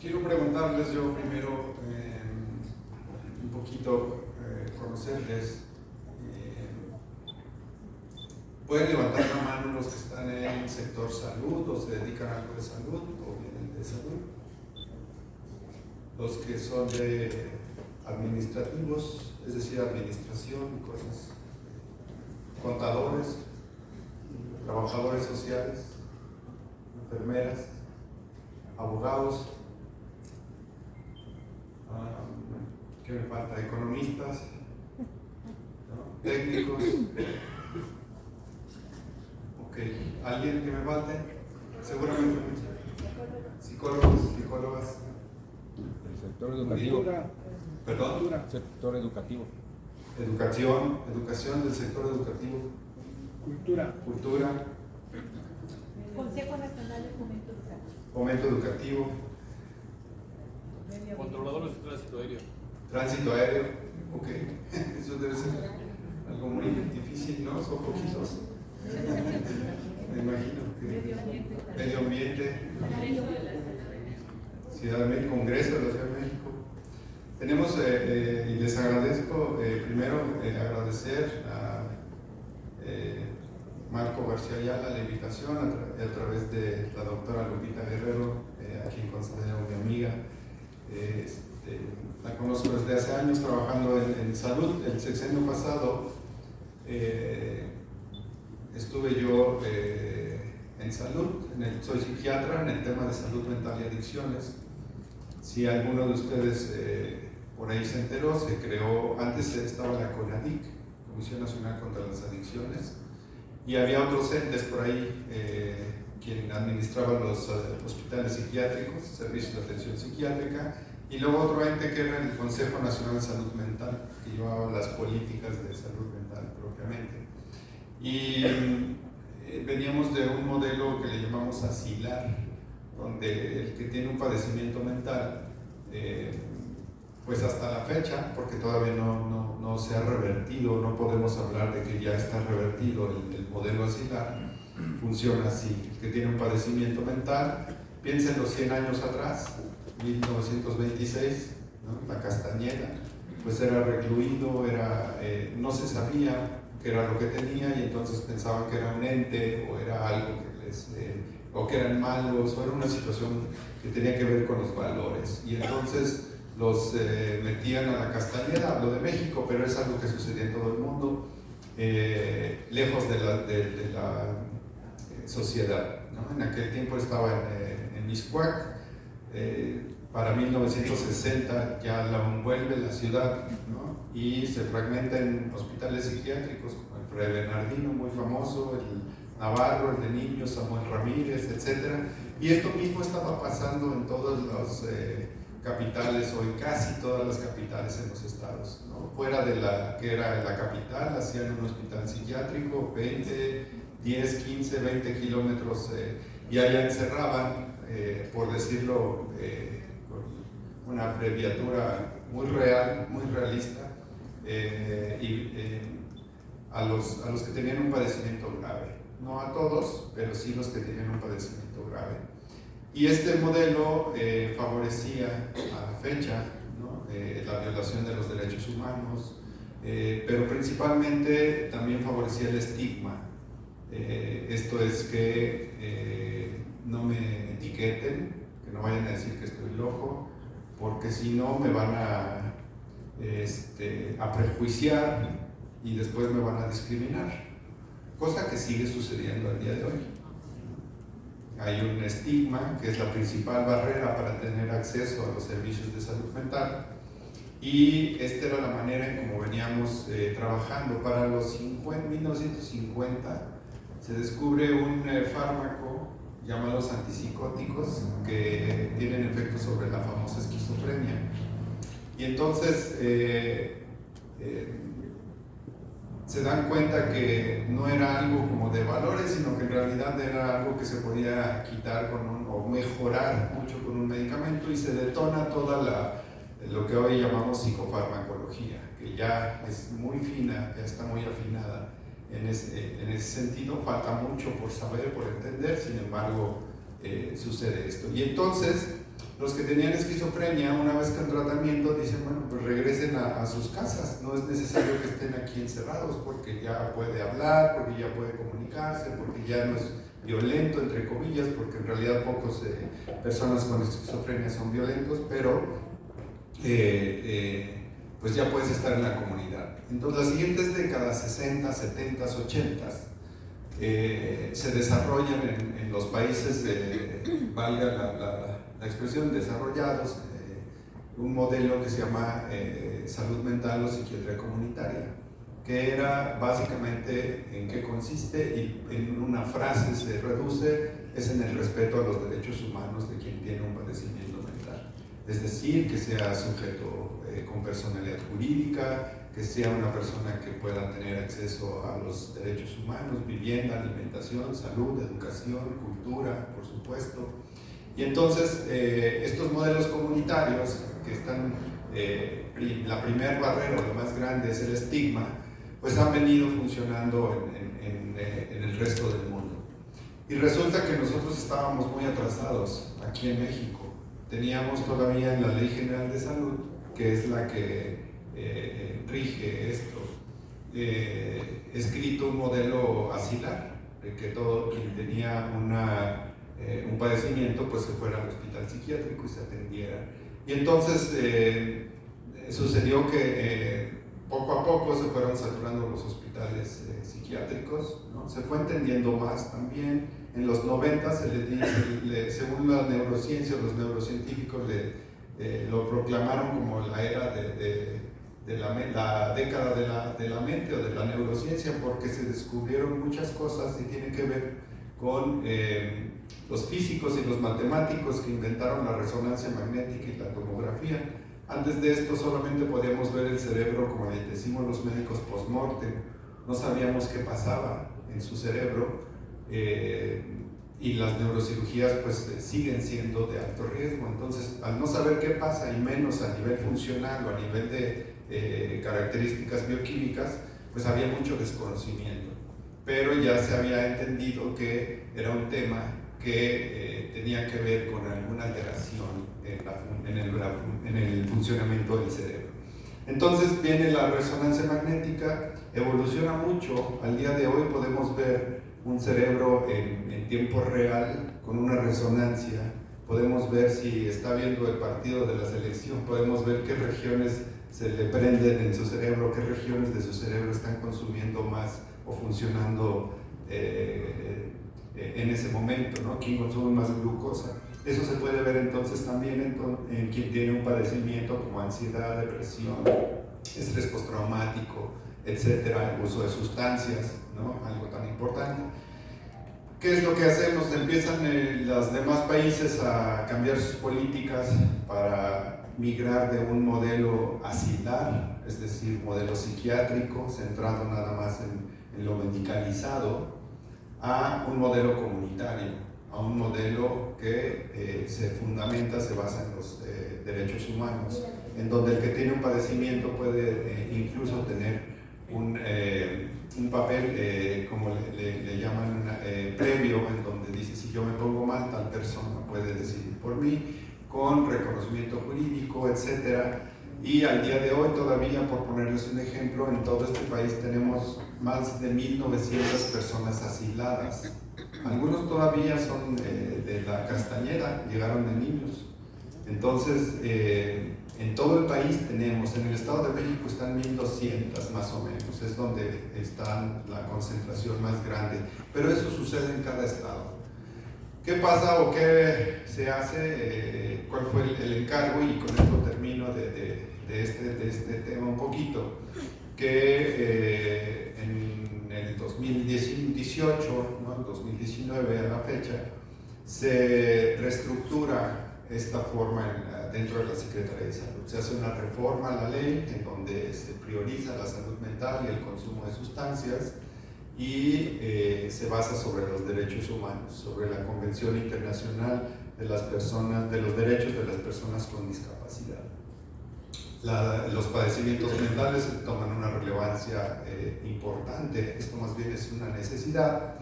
Quiero preguntarles yo primero un poquito, conocerles. ¿Pueden levantar la mano los que están en el sector salud o se dedican a algo de salud o vienen de salud? Los que son de administrativos, es decir, administración y cosas, contadores, trabajadores sociales, enfermeras, abogados, ¿qué me falta? Economistas, ¿no? Técnicos. Ok, ¿alguien que me falte? Seguramente muchos. Psicólogos, psicólogas. El sector educativo. ¿Perdón? Sector educativo. Educación del sector educativo. Cultura. Consejo Nacional de Fomento Educativo. Fomento educativo. Controladores de tránsito aéreo. Tránsito aéreo. Ok, eso debe ser algo muy difícil, ¿no? Son poquitos. Me imagino que medio ambiente, Ciudad de México, Congreso de la Ciudad de México. Tenemos, y les agradezco, primero agradecer a Marco García Ayala la invitación a través de la doctora Lupita Guerrero, a quien considero mi amiga. La conozco desde hace años trabajando en salud. El sexenio pasado estuve yo en salud, soy psiquiatra en el tema de salud mental y adicciones. Si alguno de ustedes por ahí se enteró, se creó, antes estaba la CONADIC, Comisión Nacional contra las Adicciones, y había otros entes por ahí quien administraba los hospitales psiquiátricos, servicios de atención psiquiátrica, y luego otro ente que era el Consejo Nacional de Salud Mental, que llevaba las políticas de salud mental propiamente. Y veníamos de un modelo que le llamamos asilar, donde el que tiene un padecimiento mental, pues hasta la fecha, porque todavía no se ha revertido, no podemos hablar de que ya está revertido el modelo asilar, funciona así. El que tiene un padecimiento mental, piensen los 100 años atrás, 1926, ¿no? La Castañeda, pues era recluido, no se sabía qué era lo que tenía y entonces pensaban que era un ente o era algo o que eran malos o era una situación que tenía que ver con los valores y entonces los metían a la Castañeda. Hablo de México, pero es algo que sucedía en todo el mundo, lejos de la sociedad, ¿no? En aquel tiempo estaba en Mixcoac. Para 1960 ya la envuelve la ciudad, ¿no? Y se fragmenta en hospitales psiquiátricos como el Fray Bernardino, muy famoso, el Navarro, el de niños, Samuel Ramírez, etc. Y esto mismo estaba pasando en todas las capitales, o en casi todas las capitales en los estados, ¿no? Fuera de la que era la capital, hacían un hospital psiquiátrico, 10, 15, 20 kilómetros, y allá encerraban, por decirlo con una abreviatura muy real, muy realista, a los que tenían un padecimiento grave. No a todos, pero sí los que tenían un padecimiento grave. Y este modelo favorecía a la fecha, ¿no? La violación de los derechos humanos, pero principalmente también favorecía el estigma. Esto es que no me etiqueten, que no vayan a decir que estoy loco, porque si no me van a prejuiciar y después me van a discriminar, cosa que sigue sucediendo al día de hoy. Hay un estigma que es la principal barrera para tener acceso a los servicios de salud mental y esta era la manera en cómo veníamos trabajando. Para los 1950 se descubre un fármaco llamados antipsicóticos que tienen efectos sobre la famosa esquizofrenia. Y entonces se dan cuenta que no era algo como de valores, sino que en realidad era algo que se podía quitar o mejorar mucho con un medicamento, y se detona toda lo que hoy llamamos psicofarmacología, que ya es muy fina, ya está muy afinada. En ese sentido falta mucho por saber, por entender, sin embargo sucede esto. Y entonces los que tenían esquizofrenia, una vez que en tratamiento, dicen, bueno, pues regresen a sus casas, no es necesario que estén aquí encerrados, porque ya puede hablar, porque ya puede comunicarse, porque ya no es violento, entre comillas, porque en realidad pocas personas con esquizofrenia son violentos, pero pues ya puedes estar en la comunidad. Entonces, las siguientes décadas, 60, 70, 80, se desarrollan en los países, valga la expresión, desarrollados, un modelo que se llama salud mental o psiquiatría comunitaria, que era básicamente en qué consiste, y en una frase se reduce, es en el respeto a los derechos humanos de quien tiene un padecimiento mental. Es decir, que sea sujeto con personalidad jurídica, que sea una persona que pueda tener acceso a los derechos humanos, vivienda, alimentación, salud, educación, cultura, por supuesto. Y entonces estos modelos comunitarios que están, la primera barrera, lo más grande es el estigma, pues han venido funcionando en el resto del mundo. Y resulta que nosotros estábamos muy atrasados aquí en México. Teníamos todavía en la Ley General de Salud, que es la que rige esto, escrito un modelo asilar, de que todo quien tenía un padecimiento pues se fuera al hospital psiquiátrico y se atendiera. Y entonces sucedió que poco a poco se fueron saturando los hospitales psiquiátricos, ¿no? Se fue entendiendo más también. En los 90 según la neurociencia, los neurocientíficos lo proclamaron como la era la década de la mente o de la neurociencia, porque se descubrieron muchas cosas y tienen que ver con los físicos y los matemáticos que inventaron la resonancia magnética y la tomografía. Antes de esto solamente podíamos ver el cerebro, como le decimos los médicos, post-mortem. No sabíamos qué pasaba en su cerebro, y las neurocirugías pues siguen siendo de alto riesgo. Entonces, al no saber qué pasa, y menos a nivel funcional o a nivel de características bioquímicas, pues había mucho desconocimiento. Pero ya se había entendido que era un tema que tenía que ver con alguna alteración en el funcionamiento del cerebro. Entonces viene la resonancia magnética, evoluciona mucho. Al día de hoy podemos ver un cerebro en tiempo real con una resonancia. Podemos ver si está viendo el partido de la selección, podemos ver qué regiones se le prenden en su cerebro, qué regiones de su cerebro están consumiendo más o funcionando en ese momento, ¿no? ¿Quién consume más glucosa? Eso se puede ver entonces también en quien tiene un padecimiento como ansiedad, depresión, estrés postraumático, etcétera, el uso de sustancias, ¿no? Algo tan importante. ¿Qué es lo que hacemos? Empiezan los demás países a cambiar sus políticas para migrar de un modelo asilar, es decir, modelo psiquiátrico, centrado nada más en lo medicalizado, a un modelo comunitario, a un modelo que se fundamenta, se basa en los derechos humanos, en donde el que tiene un padecimiento puede incluso tener un papel, como le llaman, previo, en donde dice, si yo me pongo mal, tal persona puede decidir por mí, con reconocimiento jurídico, etc. Y al día de hoy todavía, por ponerles un ejemplo, en todo este país tenemos más de 1.900 personas asiladas. Algunos todavía son de la Castañeda, llegaron de niños. Entonces, en todo el país tenemos, en el Estado de México están 1.200 más o menos, es donde está la concentración más grande, pero eso sucede en cada estado. ¿Qué pasa o qué se hace? ¿Cuál fue el encargo? Y con esto termino de este tema un poquito. Que en el 2018, ¿no? 2019 a la fecha, se reestructura esta forma dentro de la Secretaría de Salud. Se hace una reforma a la ley en donde se prioriza la salud mental y el consumo de sustancias y se basa sobre los derechos humanos, sobre la Convención Internacional de los Derechos de las Personas con Discapacidad. Los padecimientos mentales toman una relevancia importante, esto más bien es una necesidad,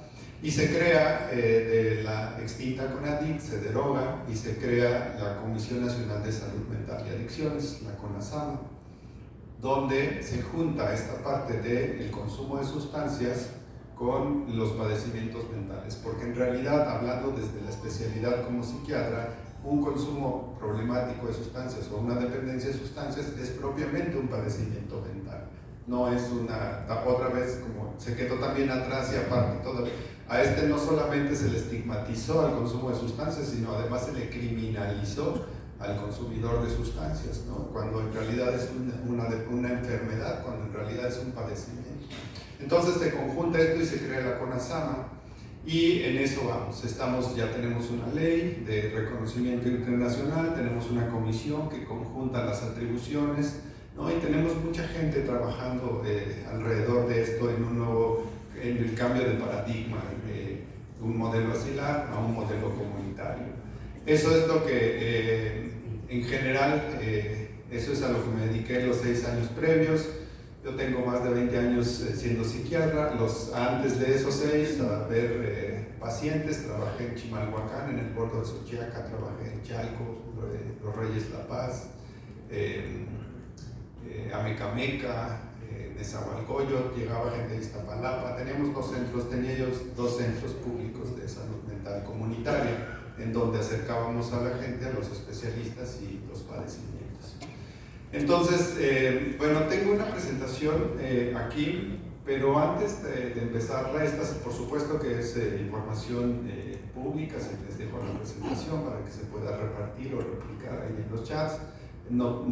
y se crea de la extinta CONADIC, se deroga y se crea la Comisión Nacional de Salud Mental y Adicciones, la CONASAMA, donde se junta esta parte del consumo de sustancias con los padecimientos mentales, porque en realidad, hablando desde la especialidad como psiquiatra, un consumo problemático de sustancias o una dependencia de sustancias es propiamente un padecimiento mental. No es otra vez como se quedó también atrás y aparte todavía. A este no solamente se le estigmatizó al consumo de sustancias, sino además se le criminalizó al consumidor de sustancias, ¿no? Cuando en realidad es una enfermedad, cuando en realidad es un padecimiento. Entonces se conjunta esto y se crea la CONASAMA. Y en eso vamos, ya tenemos una ley de reconocimiento internacional, tenemos una comisión que conjunta las atribuciones, ¿no? Y tenemos mucha gente trabajando alrededor de esto en el cambio de paradigma, de un modelo asilar a un modelo comunitario. Eso es lo que, en general, eso es a lo que me dediqué los 6 años previos. Yo tengo más de 20 años siendo psiquiatra, antes de esos 6 a ver pacientes, trabajé en Chimalhuacán, en el puerto de Xochiaca, trabajé en Chalco, Los Reyes La Paz, Amecameca, Nezahualcóyotl, llegaba gente de Iztapalapa, teníamos tenía ellos dos centros públicos de salud mental comunitaria, en donde acercábamos a la gente, a los especialistas y los padecimientos. Entonces, bueno, tengo una presentación aquí, pero antes de empezarla, esta por supuesto que es información pública, les dejo la presentación para que se pueda repartir o replicar ahí en los chats. No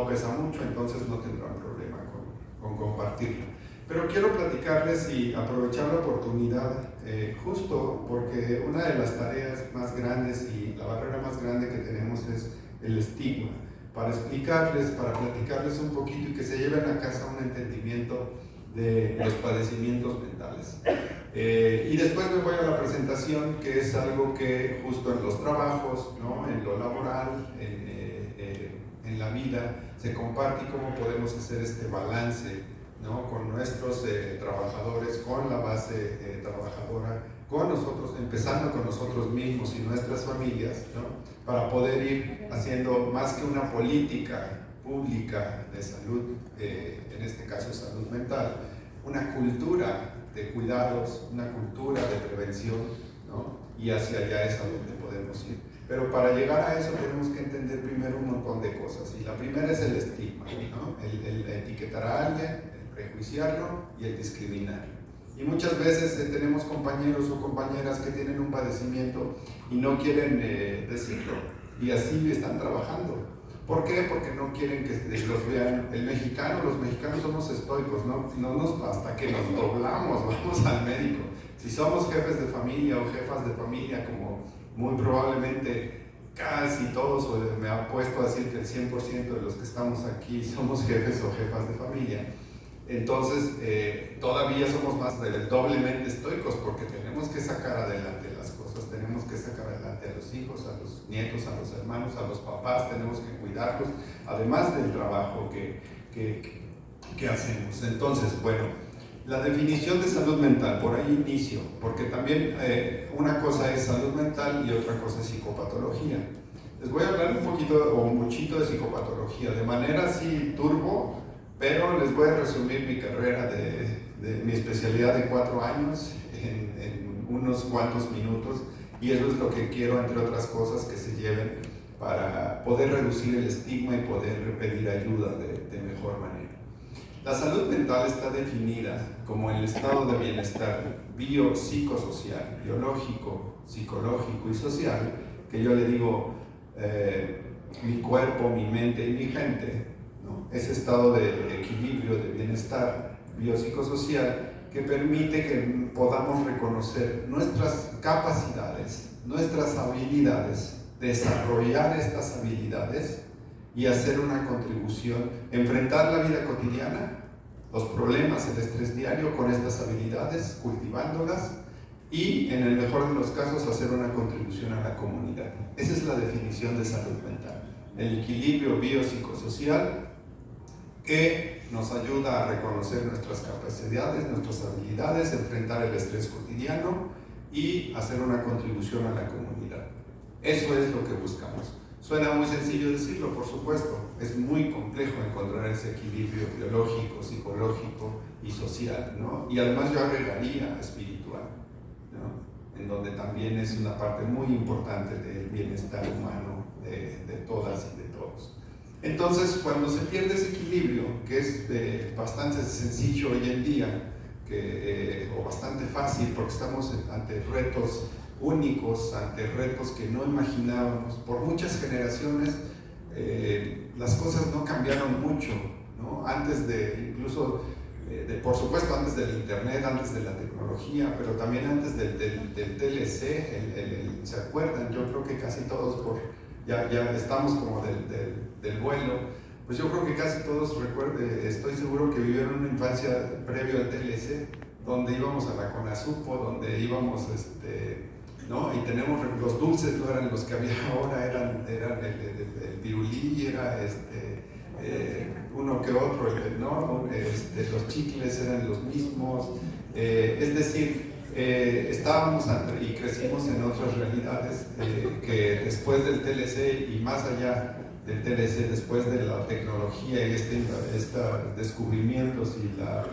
pesa mucho, entonces no tendrán problema con compartirla. Pero quiero platicarles y aprovechar la oportunidad, justo porque una de las tareas más grandes y la barrera más grande que tenemos es el estigma, para explicarles, para platicarles un poquito y que se lleven a casa un entendimiento de los padecimientos mentales. Y después me voy a la presentación, que es algo que justo en los trabajos, ¿no? En lo laboral, en la vida, se comparte y cómo podemos hacer este balance, ¿no? Con nuestros trabajadores, con la base trabajadora, con nosotros, empezando con nosotros mismos y nuestras familias, ¿no? Para poder ir haciendo más que una política pública de salud, en este caso salud mental, una cultura de cuidados, una cultura de prevención, ¿no? Y hacia allá es a donde podemos ir. Pero para llegar a eso tenemos que entender primero un montón de cosas, y la primera es el estigma, ¿no? El etiquetar a alguien, el prejuiciarlo y el discriminar. Y muchas veces tenemos compañeros o compañeras que tienen un padecimiento y no quieren decirlo, y así están trabajando. ¿Por qué? Porque no quieren que los vean. Los mexicanos somos estoicos, hasta que nos doblamos, vamos al médico. Si somos jefes de familia o jefas de familia, como muy probablemente casi todos, o me apuesto a decir que el 100% de los que estamos aquí somos jefes o jefas de familia, entonces todavía somos más doblemente estoicos, porque tenemos que sacar adelante las cosas, tenemos que sacar adelante a los hijos, a los nietos, a los hermanos, a los papás, tenemos que cuidarlos, además del trabajo que hacemos. Entonces, bueno, la definición de salud mental, por ahí inicio, porque también una cosa es salud mental y otra cosa es psicopatología. Les voy a hablar un poquito o muchito de psicopatología, de manera así turbo, pero les voy a resumir mi carrera de mi especialidad de 4 años en unos cuantos minutos, y eso es lo que quiero, entre otras cosas, que se lleven para poder reducir el estigma y poder pedir ayuda de mejor manera. La salud mental está definida como el estado de bienestar biopsicosocial, biológico, psicológico y social, que yo le digo mi cuerpo, mi mente y mi gente, ¿no? Ese estado de equilibrio, de bienestar biopsicosocial que permite que podamos reconocer nuestras capacidades, nuestras habilidades, desarrollar estas habilidades y hacer una contribución, enfrentar la vida cotidiana, los problemas, el estrés diario con estas habilidades, cultivándolas y, en el mejor de los casos, hacer una contribución a la comunidad. Esa es la definición de salud mental. El equilibrio biopsicosocial que nos ayuda a reconocer nuestras capacidades, nuestras habilidades, enfrentar el estrés cotidiano y hacer una contribución a la comunidad. Eso es lo que buscamos. Suena muy sencillo decirlo, por supuesto. Es muy complejo encontrar ese equilibrio biológico, psicológico y social, ¿no? Y además yo agregaría espiritual, ¿no? En donde también es una parte muy importante del bienestar humano de todas y de todos. Entonces, cuando se pierde ese equilibrio, que es bastante sencillo hoy en día, o bastante fácil, porque estamos ante retos únicos, ante retos que no imaginábamos. Por muchas generaciones las cosas no cambiaron mucho, ¿no? Antes de, incluso, por supuesto, antes del internet, antes de la tecnología, pero también antes del TLC, ¿se acuerdan? Yo creo que casi todos, ya estamos como del vuelo, pues yo creo que casi todos estoy seguro que vivieron una infancia previo al TLC, donde íbamos a la Conasupo, donde íbamos, ¿no? Y tenemos los dulces, no eran los que había ahora, eran el pirulí, era uno que otro, ¿no? Los chicles eran los mismos, es decir, estábamos y crecimos en otras realidades que después del TLC y más allá del TLC, después de la tecnología y estos descubrimientos y la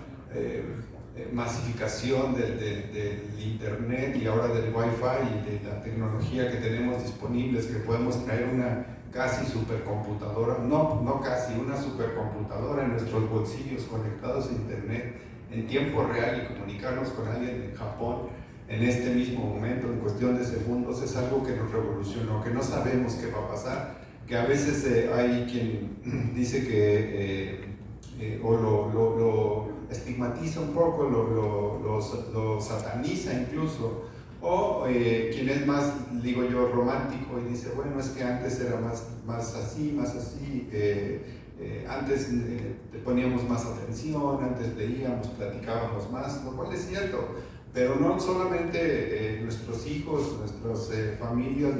masificación del internet y ahora del wifi y de la tecnología que tenemos disponibles, que podemos traer una casi supercomputadora, no casi, una supercomputadora en nuestros bolsillos conectados a internet en tiempo real y comunicarnos con alguien en Japón en este mismo momento, en cuestión de segundos, es algo que nos revolucionó, que no sabemos qué va a pasar, que a veces hay quien dice que lo estigmatiza un poco, lo sataniza incluso, o quien es más, digo yo, romántico y dice, bueno, es que antes era más así, antes te poníamos más atención, antes leíamos, platicábamos más, lo cual es cierto, pero no solamente nuestros hijos, nuestras familias,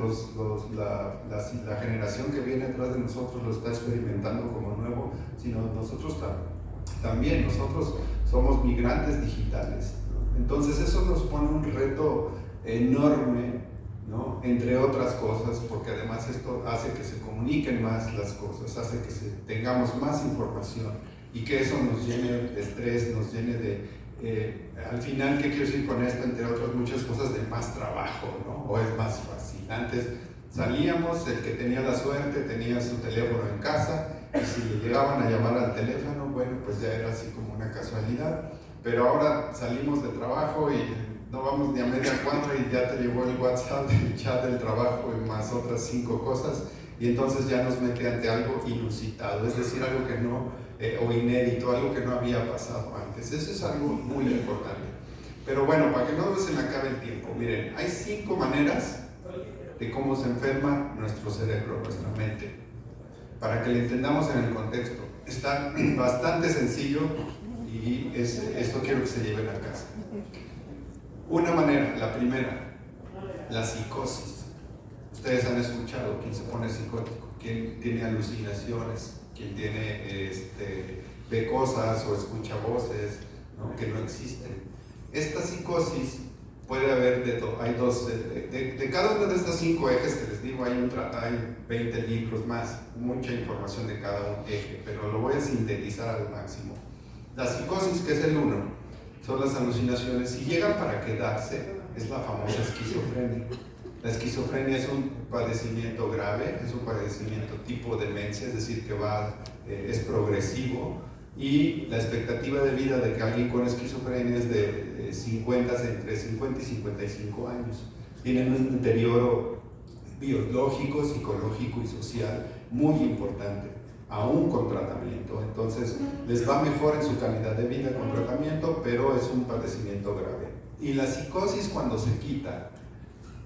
la generación que viene atrás de nosotros lo está experimentando como nuevo, sino nosotros también, nosotros somos migrantes digitales, ¿no? Entonces eso nos pone un reto enorme, ¿no? Entre otras cosas, porque además esto hace que se comuniquen más las cosas, hace que tengamos más información y que eso nos llene de estrés, nos llene de, al final, ¿qué quiero decir con esto? Entre otras muchas cosas, de más trabajo, ¿no? O es más fácil. Antes salíamos, el que tenía la suerte tenía su teléfono en casa y si le llegaban a llamar al teléfono, bueno, pues ya era así como una casualidad, pero ahora salimos del trabajo y no vamos ni a media cuadra y ya te llegó el WhatsApp, el chat del trabajo y más otras 5 cosas, y entonces ya nos mete ante algo inusitado, es decir, algo que no, o inédito, algo que no había pasado antes. Eso es algo muy importante. Pero bueno, para que no se me acabe el tiempo, miren, hay 5 maneras de cómo se enferma nuestro cerebro, nuestra mente, para que lo entendamos en el contexto. Está bastante sencillo y esto quiero que se lleven a casa. Una manera, la primera, la psicosis. Ustedes han escuchado quién se pone psicótico, quién tiene alucinaciones, quién tiene, ve cosas o escucha voces, ¿no? Que no existen. Esta psicosis puede haber hay dos, de cada uno de estos 5 ejes que les digo, hay 20 libros más, mucha información de cada un eje, pero lo voy a sintetizar al máximo. La psicosis, que es el 1, son las alucinaciones, y llegan para quedarse, es la famosa esquizofrenia. La esquizofrenia es un padecimiento grave, es un padecimiento tipo demencia, es decir, que es progresivo, y la expectativa de vida de que alguien con esquizofrenia es de 50, entre 50 y 55 años. Tienen un deterioro biológico, psicológico y social muy importante, aún con tratamiento. Entonces, les va mejor en su calidad de vida con tratamiento, pero es un padecimiento grave. Y la psicosis, cuando se quita,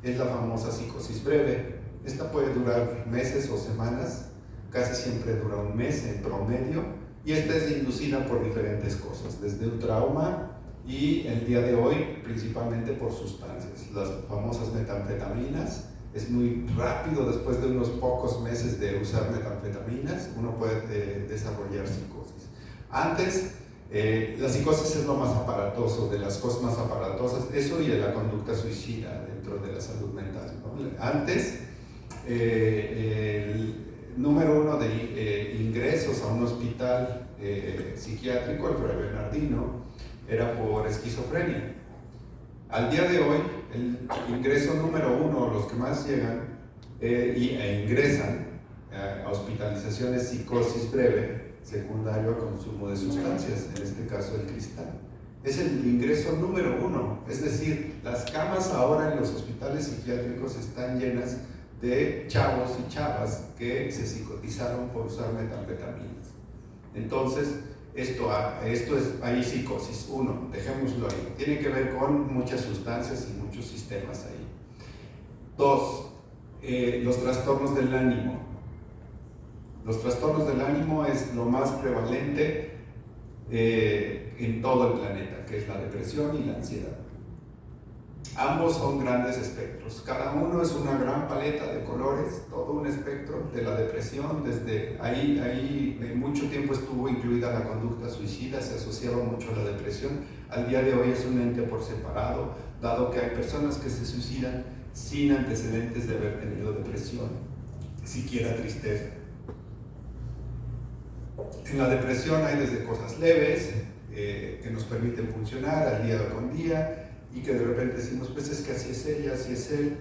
es la famosa psicosis breve. Esta puede durar meses o semanas, casi siempre dura un mes en promedio, y esta es inducida por diferentes cosas, desde un trauma y el día de hoy principalmente por sustancias, las famosas metanfetaminas. Es muy rápido, después de unos pocos meses de usar metanfetaminas, uno puede desarrollar psicosis. Antes, la psicosis es lo más aparatoso, de las cosas más aparatosas, eso y la conducta suicida dentro de la salud mental, ¿no? Antes, el número 1 de ingresos a un hospital psiquiátrico, el Fray Bernardino, era por esquizofrenia. Al día de hoy, el ingreso número 1, los que más llegan e ingresan a hospitalizaciones psicosis breve, secundario a consumo de sustancias, en este caso el cristal. Es el ingreso número 1, es decir, las camas ahora en los hospitales psiquiátricos están llenas de chavos y chavas que se psicotizaron por usar metanfetaminas. Entonces, hay psicosis. 1, dejémoslo ahí. Tiene que ver con muchas sustancias y muchos sistemas ahí. 2, los trastornos del ánimo. Los trastornos del ánimo es lo más prevalente en todo el planeta, que es la depresión y la ansiedad. Ambos son grandes espectros, cada uno es una gran paleta de colores, todo un espectro de la depresión. Desde ahí mucho tiempo estuvo incluida la conducta suicida, se asociaba mucho a la depresión. Al día de hoy es un ente por separado, dado que hay personas que se suicidan sin antecedentes de haber tenido depresión, siquiera tristeza. En la depresión hay desde cosas leves que nos permiten funcionar al día con día, y que de repente decimos, pues es que así es ella, así es él,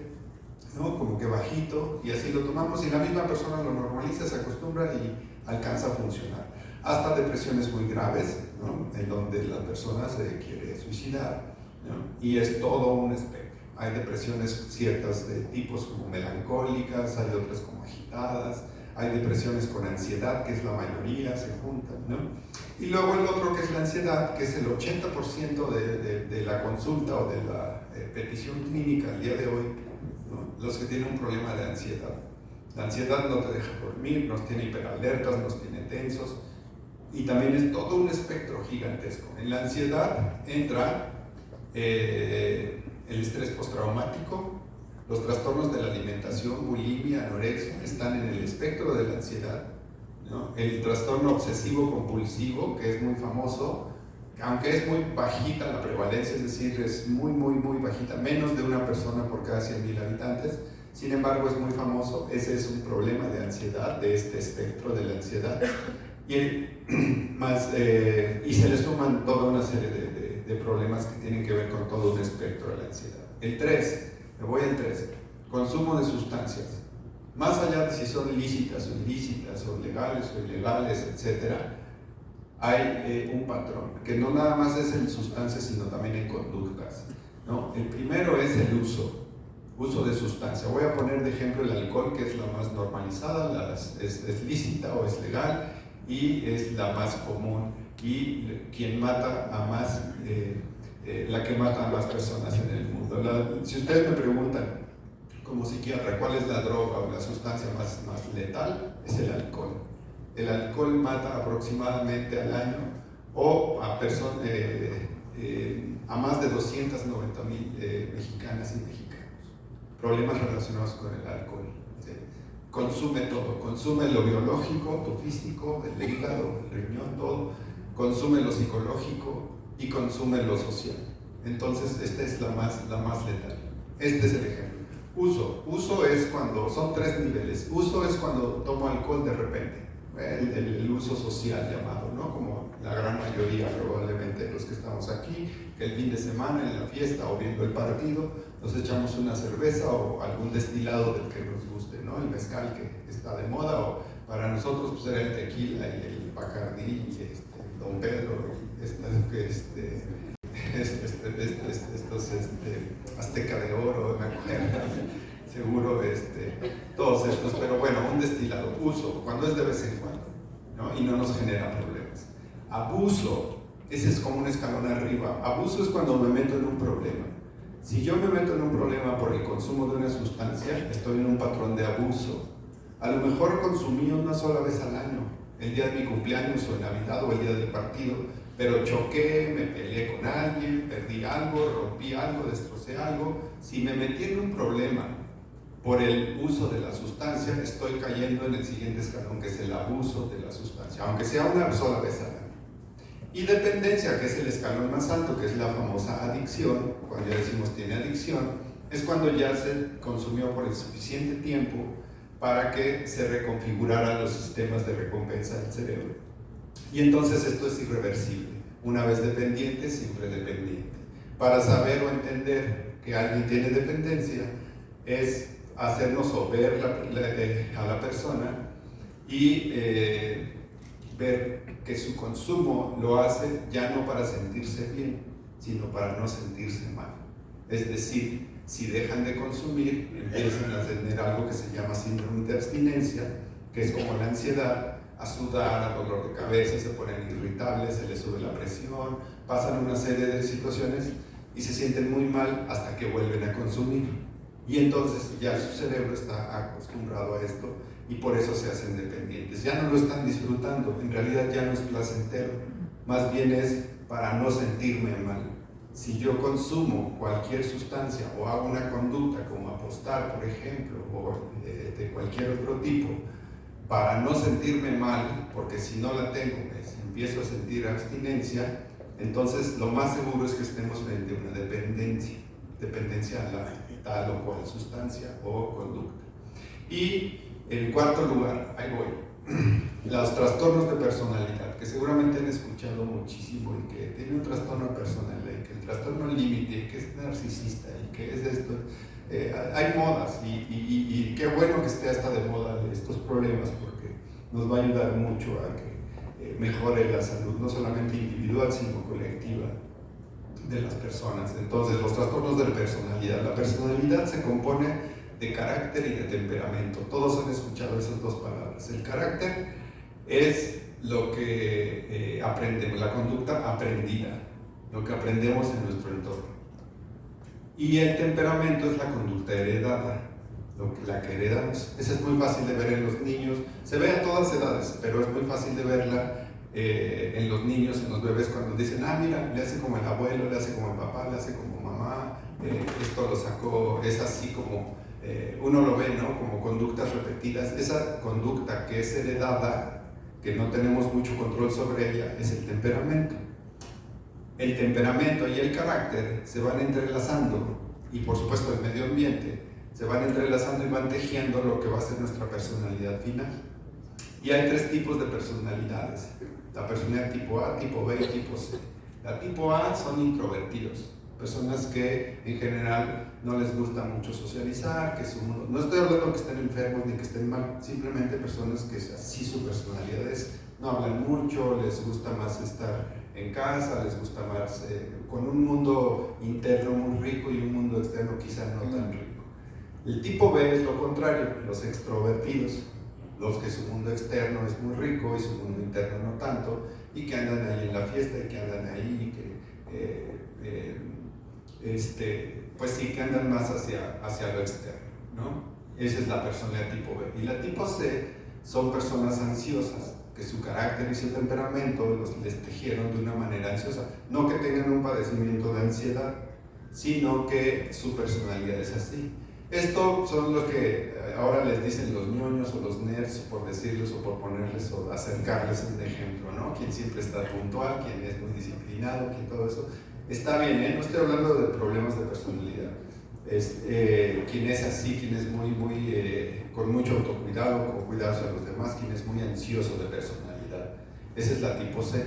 ¿no? Como que bajito, y así lo tomamos, y la misma persona lo normaliza, se acostumbra y alcanza a funcionar. Hasta depresiones muy graves, ¿no? En donde la persona se quiere suicidar, ¿no? Y es todo un espectro. Hay depresiones ciertas de tipos como melancólicas, hay otras como agitadas, hay depresiones con ansiedad, que es la mayoría, se juntan, ¿no? Y luego el otro, que es la ansiedad, que es el 80% de la consulta o de la petición clínica al día de hoy, ¿no? Los que tienen un problema de ansiedad. La ansiedad no te deja dormir, nos tiene hiperalertas, nos tiene tensos, y también es todo un espectro gigantesco. En la ansiedad entra el estrés postraumático, los trastornos de la alimentación, bulimia, anorexia, están en el espectro de la ansiedad, ¿no? El trastorno obsesivo compulsivo, que es muy famoso, aunque es muy bajita la prevalencia, es decir, es muy bajita, menos de una persona por cada 100,000 habitantes, sin embargo es muy famoso. Ese es un problema de ansiedad, de este espectro de la ansiedad, y se le suman toda una serie de problemas que tienen que ver con todo un espectro de la ansiedad. El 3, me voy al 3, consumo de sustancias. Más allá de si son lícitas o ilícitas, o legales o ilegales, etc., hay un patrón, que no nada más es en sustancias, sino también en conductas, ¿no? El primero es el uso de sustancia. Voy a poner de ejemplo el alcohol, que es la más normalizada, es lícita o es legal, y es la más común, y quien mata a más, la que mata a más personas en el mundo. Si ustedes me preguntan, como psiquiatra, ¿cuál es la droga o la sustancia más letal? Es el alcohol. El alcohol mata aproximadamente al año o a más de 290,000 mexicanas y mexicanos. Problemas relacionados con el alcohol. ¿Sí? Consume todo, consume lo biológico, tu físico, el hígado, el riñón, todo. Consume lo psicológico y consume lo social. Entonces, esta es la más letal. Este es el ejemplo. Uso es cuando, son 3 niveles. Uso es cuando tomo alcohol de repente, el uso social llamado, ¿no? Como la gran mayoría probablemente de los que estamos aquí, que el fin de semana en la fiesta o viendo el partido nos echamos una cerveza o algún destilado del que nos guste, ¿no? El mezcal que está de moda, o para nosotros pues era el tequila y el Bacardí don Pedro, Azteca de Oro, me acuerdo, seguro todos estos, pero bueno, un destilado, uso, cuando es de vez en cuando, ¿no? Y no nos genera problemas. Abuso, ese es como un escalón arriba. Abuso es cuando me meto en un problema. Si yo me meto en un problema por el consumo de una sustancia, estoy en un patrón de abuso. A lo mejor consumí una sola vez al año, el día de mi cumpleaños o en Navidad o el día del partido, pero choqué, me peleé con alguien, perdí algo, rompí algo, destrocé algo. Si me metí en un problema por el uso de la sustancia, estoy cayendo en el siguiente escalón, que es el abuso de la sustancia, aunque sea una sola vez al año. Y dependencia, que es el escalón más alto, que es la famosa adicción. Cuando ya decimos tiene adicción, es cuando ya se consumió por el suficiente tiempo para que se reconfiguraran los sistemas de recompensa del cerebro. Y entonces esto es irreversible. Una vez dependiente, siempre dependiente. Para saber o entender que alguien tiene dependencia, es hacernos o ver a la persona y ver que su consumo lo hace ya no para sentirse bien, sino para no sentirse mal. Es decir, si dejan de consumir, empiezan a tener algo que se llama síndrome de abstinencia, que es como la ansiedad, a sudar, a dolor de cabeza, se ponen irritables, se les sube la presión, pasan una serie de situaciones y se sienten muy mal hasta que vuelven a consumir. Y entonces ya su cerebro está acostumbrado a esto y por eso se hacen dependientes. Ya no lo están disfrutando, en realidad ya no es placentero, más bien es para no sentirme mal. Si yo consumo cualquier sustancia o hago una conducta como apostar, por ejemplo, o de cualquier otro tipo, para no sentirme mal, porque si no la tengo, empiezo a sentir abstinencia, entonces lo más seguro es que estemos frente a una dependencia a la tal o cual sustancia o conducta. Y en cuarto lugar, ahí voy, los trastornos de personalidad, que seguramente han escuchado muchísimo, y que tiene un trastorno de personalidad, y que el trastorno límite, que es narcisista, y que es esto. Hay modas, y qué bueno que esté hasta de moda estos problemas, porque nos va a ayudar mucho a que mejore la salud, no solamente individual, sino colectiva de las personas. Entonces, los trastornos de personalidad. La personalidad se compone de carácter y de temperamento. Todos han escuchado esas dos palabras. El carácter es lo que aprendemos, la conducta aprendida, lo que aprendemos en nuestro entorno. Y el temperamento es la conducta heredada, la que heredamos. Esa es muy fácil de ver en los niños, se ve a todas edades, pero es muy fácil de verla en los niños, en los bebés, cuando dicen, mira, le hace como el abuelo, le hace como el papá, le hace como mamá, esto lo sacó, es así como uno lo ve, ¿no? Como conductas repetidas. Esa conducta que es heredada, que no tenemos mucho control sobre ella, es el temperamento. El temperamento y el carácter se van entrelazando, y por supuesto el medio ambiente, se van entrelazando y van tejiendo lo que va a ser nuestra personalidad final. Y hay tres tipos de personalidades: la personalidad tipo A, tipo B y tipo C. La tipo A son introvertidos, personas que en general no les gusta mucho socializar, que no estoy hablando que estén enfermos ni que estén mal, simplemente personas que así su personalidad es, no hablan mucho, les gusta más estar en casa, les gusta más con un mundo interno muy rico y un mundo externo quizá no tan rico. El tipo B es lo contrario, los extrovertidos, los que su mundo externo es muy rico y su mundo interno no tanto, y que andan ahí en la fiesta, y que andan ahí, pues sí, que andan más hacia lo externo, ¿no? Esa es la personalidad tipo B. Y la tipo C son personas ansiosas, que su carácter y su temperamento les tejieron de una manera ansiosa. No que tengan un padecimiento de ansiedad, sino que su personalidad es así. Esto son lo que ahora les dicen los ñoños o los nerds, por decirles o por ponerles o acercarles un ejemplo, ¿no? Quien siempre está puntual, quien es muy disciplinado, quien todo eso. Está bien, ¿eh? No estoy hablando de problemas de personalidad. Quien es así, quien es muy con mucho autocuidado, con cuidarse a los demás, quien es muy ansioso de personalidad. Esa es la tipo C.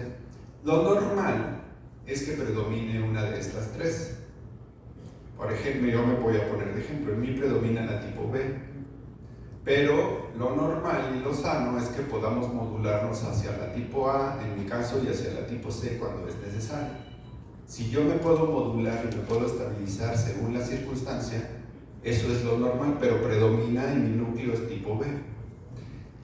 Lo normal es que predomine una de estas tres. Por ejemplo, yo me voy a poner de ejemplo, en mí predomina la tipo B, pero lo normal y lo sano es que podamos modularnos hacia la tipo A, en mi caso, y hacia la tipo C cuando es necesario. Si yo me puedo modular y me puedo estabilizar según la circunstancia, eso es lo normal, pero predomina en mi núcleo es tipo B.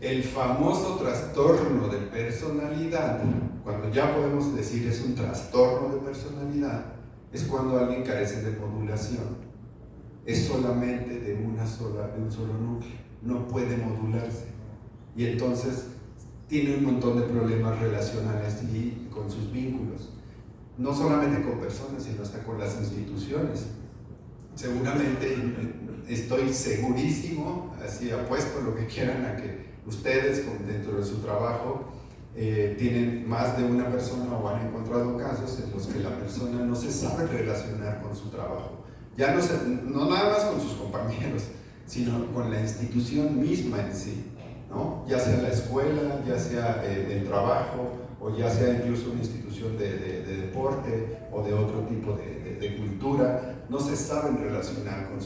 El famoso trastorno de personalidad, cuando ya podemos decir es un trastorno de personalidad, es cuando alguien carece de modulación. Es solamente de un solo núcleo, no puede modularse. Y entonces tiene un montón de problemas relacionales y con sus vínculos. No solamente con personas, sino hasta con las instituciones. Seguramente, estoy segurísimo, así apuesto lo que quieran a que ustedes dentro de su trabajo tienen más de una persona o han encontrado casos en los que la persona no se sabe relacionar con su trabajo. Ya no nada más con sus compañeros, sino con la institución misma en sí, ¿no? Ya sea la escuela, ya sea el trabajo, o ya sea incluso una institución de deporte o de otro tipo de cultura, no se saben relacionar con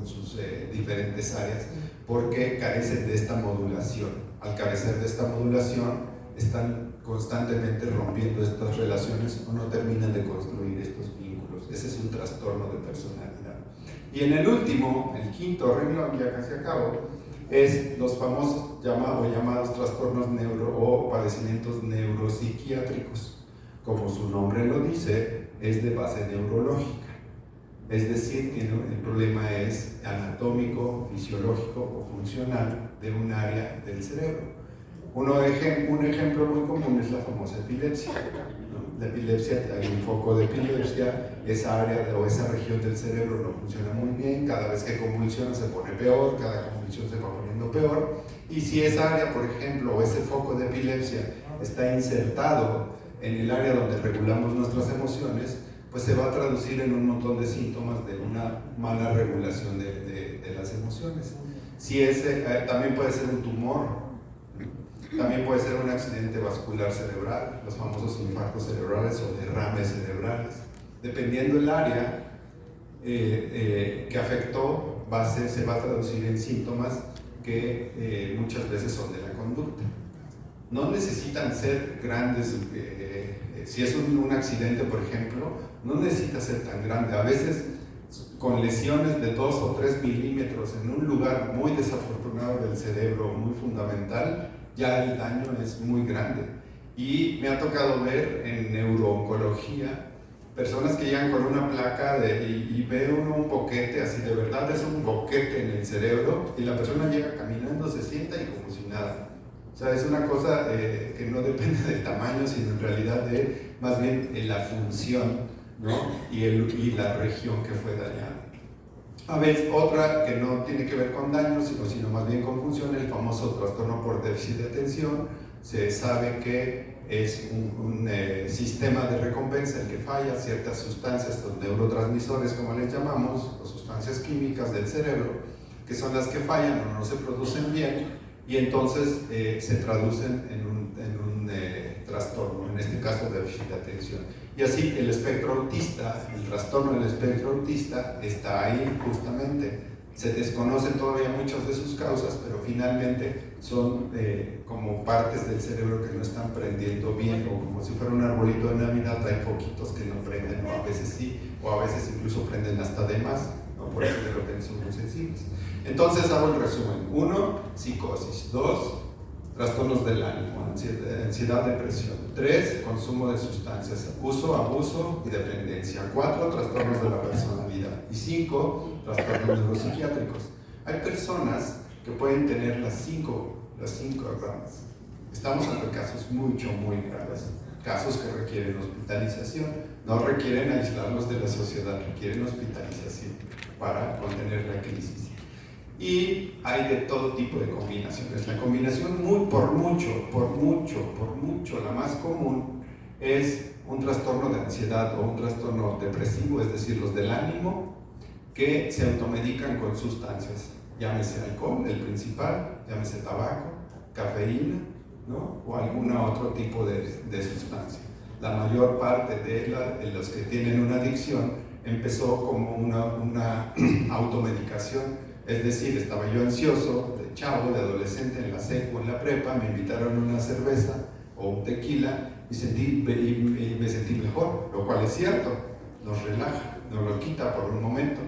sus diferentes áreas porque carecen de esta modulación. Al carecer de esta modulación, están constantemente rompiendo estas relaciones o no terminan de construir estos vínculos. Ese es un trastorno de personalidad. Y en el último, el quinto renglón, ya casi acabo, es los famosos llamados trastornos o padecimientos neuropsiquiátricos. Como su nombre lo dice, es de base neurológica. Es decir, que el problema es anatómico, fisiológico o funcional de un área del cerebro. Un ejemplo muy común es la famosa epilepsia, ¿no? La epilepsia, hay un foco de epilepsia, esa área o esa región del cerebro no funciona muy bien, cada vez que convulsiona se pone peor, cada convulsión se va poniendo peor, y si esa área, por ejemplo, o ese foco de epilepsia está insertado en el área donde regulamos nuestras emociones, pues se va a traducir en un montón de síntomas de una mala regulación de las emociones. Si también puede ser un tumor, también puede ser un accidente vascular cerebral, los famosos infartos cerebrales o derrames cerebrales. Dependiendo del área que afectó, se va a traducir en síntomas que muchas veces son de la conducta. No necesitan ser grandes, si es un accidente, por ejemplo, no necesita ser tan grande. A veces, con lesiones de 2 o 3 milímetros en un lugar muy desafortunado del cerebro, muy fundamental, ya el daño es muy grande. Y me ha tocado ver en neurooncología personas que llegan con una placa y ve uno un boquete, así de verdad es un boquete en el cerebro, y la persona llega caminando, se sienta y como si nada. O sea, es una cosa que no depende del tamaño, sino en realidad de más bien de la función, ¿no? y la región que fue dañada. A veces otra que no tiene que ver con daño, sino más bien con función, el famoso trastorno por déficit de atención. Se sabe que es un sistema de recompensa el que falla, ciertas sustancias, los neurotransmisores como les llamamos, o sustancias químicas del cerebro, que son las que fallan o no se producen bien, y entonces se traducen en un trastorno, en este caso déficit de atención. Y así el espectro autista, el trastorno del espectro autista está ahí justamente. Se desconocen todavía muchas de sus causas, pero finalmente son como partes del cerebro que no están prendiendo bien, o como si fuera un arbolito de Navidad, hay foquitos que no prenden, o a veces sí, o a veces incluso prenden hasta de más, ¿no? Por eso de repente son muy sensibles. Entonces hago el resumen. 1, psicosis. 2, trastornos del ánimo, ansiedad, depresión. 3, consumo de sustancias, uso, abuso y dependencia. 4, trastornos de la personalidad. Y 5, trastornos neuropsiquiátricos. Hay personas que pueden tener las cinco ramas. Estamos ante casos muy graves, casos que requieren hospitalización, no requieren aislarlos de la sociedad, requieren hospitalización para contener la crisis. Y hay de todo tipo de combinaciones. La combinación por mucho, la más común es un trastorno de ansiedad o un trastorno depresivo, es decir, los del ánimo, que se automedican con sustancias, llámese alcohol, el principal, llámese tabaco, cafeína, ¿no? O algún otro tipo de sustancia. La mayor parte de los que tienen una adicción empezó como una automedicación. Es decir, estaba yo ansioso, de chavo, de adolescente, en la seco, en la prepa, me invitaron una cerveza o un tequila y me sentí mejor, lo cual es cierto, nos relaja, nos lo quita por un momento.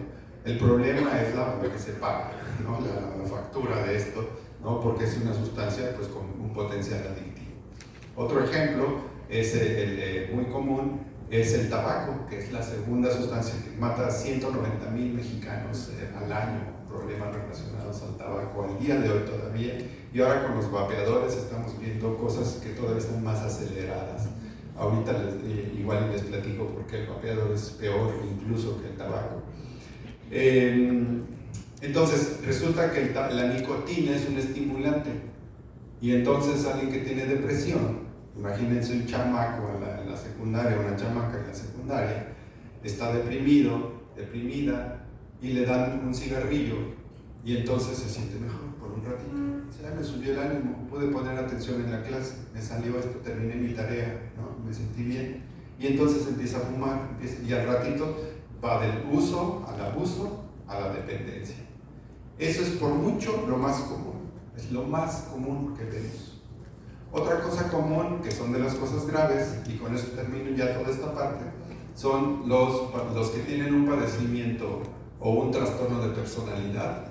El problema es lo que se paga, ¿no? la factura de esto, ¿no? Porque es una sustancia pues, con un potencial adictivo. Otro ejemplo es muy común, es el tabaco, que es la segunda sustancia que mata a 190,000 mexicanos al año, problemas relacionados al tabaco al día de hoy todavía, y ahora con los vapeadores estamos viendo cosas que todavía están más aceleradas. Ahorita igual les platico por qué el vapeador es peor incluso que el tabaco. Entonces resulta que la nicotina es un estimulante, y entonces alguien que tiene depresión, imagínense un chamaco en la secundaria, una chamaca en la secundaria, está deprimido, deprimida, y le dan un cigarrillo, y entonces se siente mejor por un ratito. Me subió el ánimo, pude poner atención en la clase, me salió esto, terminé mi tarea, ¿no? Me sentí bien. Y entonces empieza a fumar, y al ratito va del uso al abuso a la dependencia. Eso es por mucho lo más común, es lo más común que vemos. Otra cosa común, que son de las cosas graves, y con esto termino ya toda esta parte, son los que tienen un padecimiento o un trastorno de personalidad.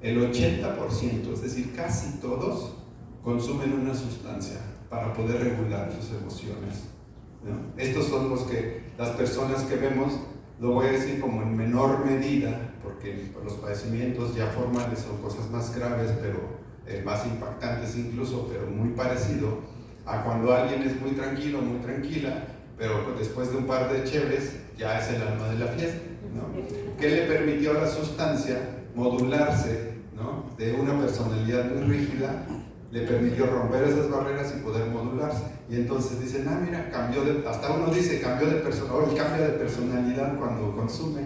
El 80%, es decir, casi todos, consumen una sustancia para poder regular sus emociones, ¿no? Estos son las personas que vemos, lo voy a decir como en menor medida, porque los padecimientos ya formales son cosas más graves, pero más impactantes incluso, pero muy parecido a cuando alguien es muy tranquilo, muy tranquila, pero después de un par de cheves ya es el alma de la fiesta, ¿no? ¿Qué le permitió a la sustancia modularse, ¿no? De una personalidad muy rígida? Le permitió romper esas barreras y poder modularse. Y entonces dicen, mira, hasta uno dice, cambió de personalidad, el cambio de personalidad cuando consume.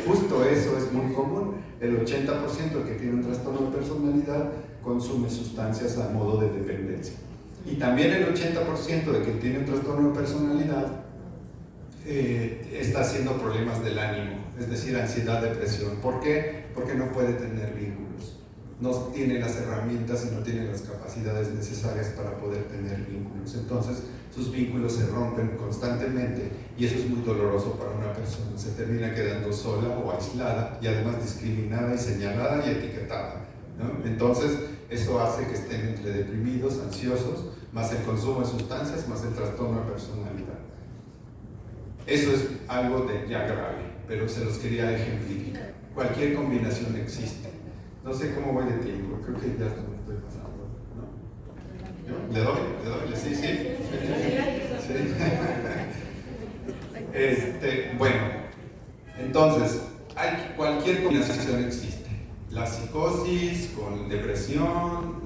Justo eso es muy común. El 80% que tiene un trastorno de personalidad consume sustancias a modo de dependencia. Y también el 80% de que tiene un trastorno de personalidad está haciendo problemas del ánimo, es decir, ansiedad, depresión. ¿Por qué? Porque no puede tener vínculos. No tiene las herramientas y no tiene las capacidades necesarias para poder tener vínculos. Entonces, sus vínculos se rompen constantemente y eso es muy doloroso para una persona. Se termina quedando sola o aislada y además discriminada y señalada y etiquetada, ¿no? Entonces, eso hace que estén entre deprimidos, ansiosos, más el consumo de sustancias, más el trastorno de personalidad. Eso es algo ya grave, pero se los quería ejemplificar. Cualquier combinación existe. No sé cómo voy de tiempo, creo que ya me estoy pasando, ¿no? ¿Le doy? ¿Sí? Bueno, entonces, cualquier combinación existe. La psicosis con depresión,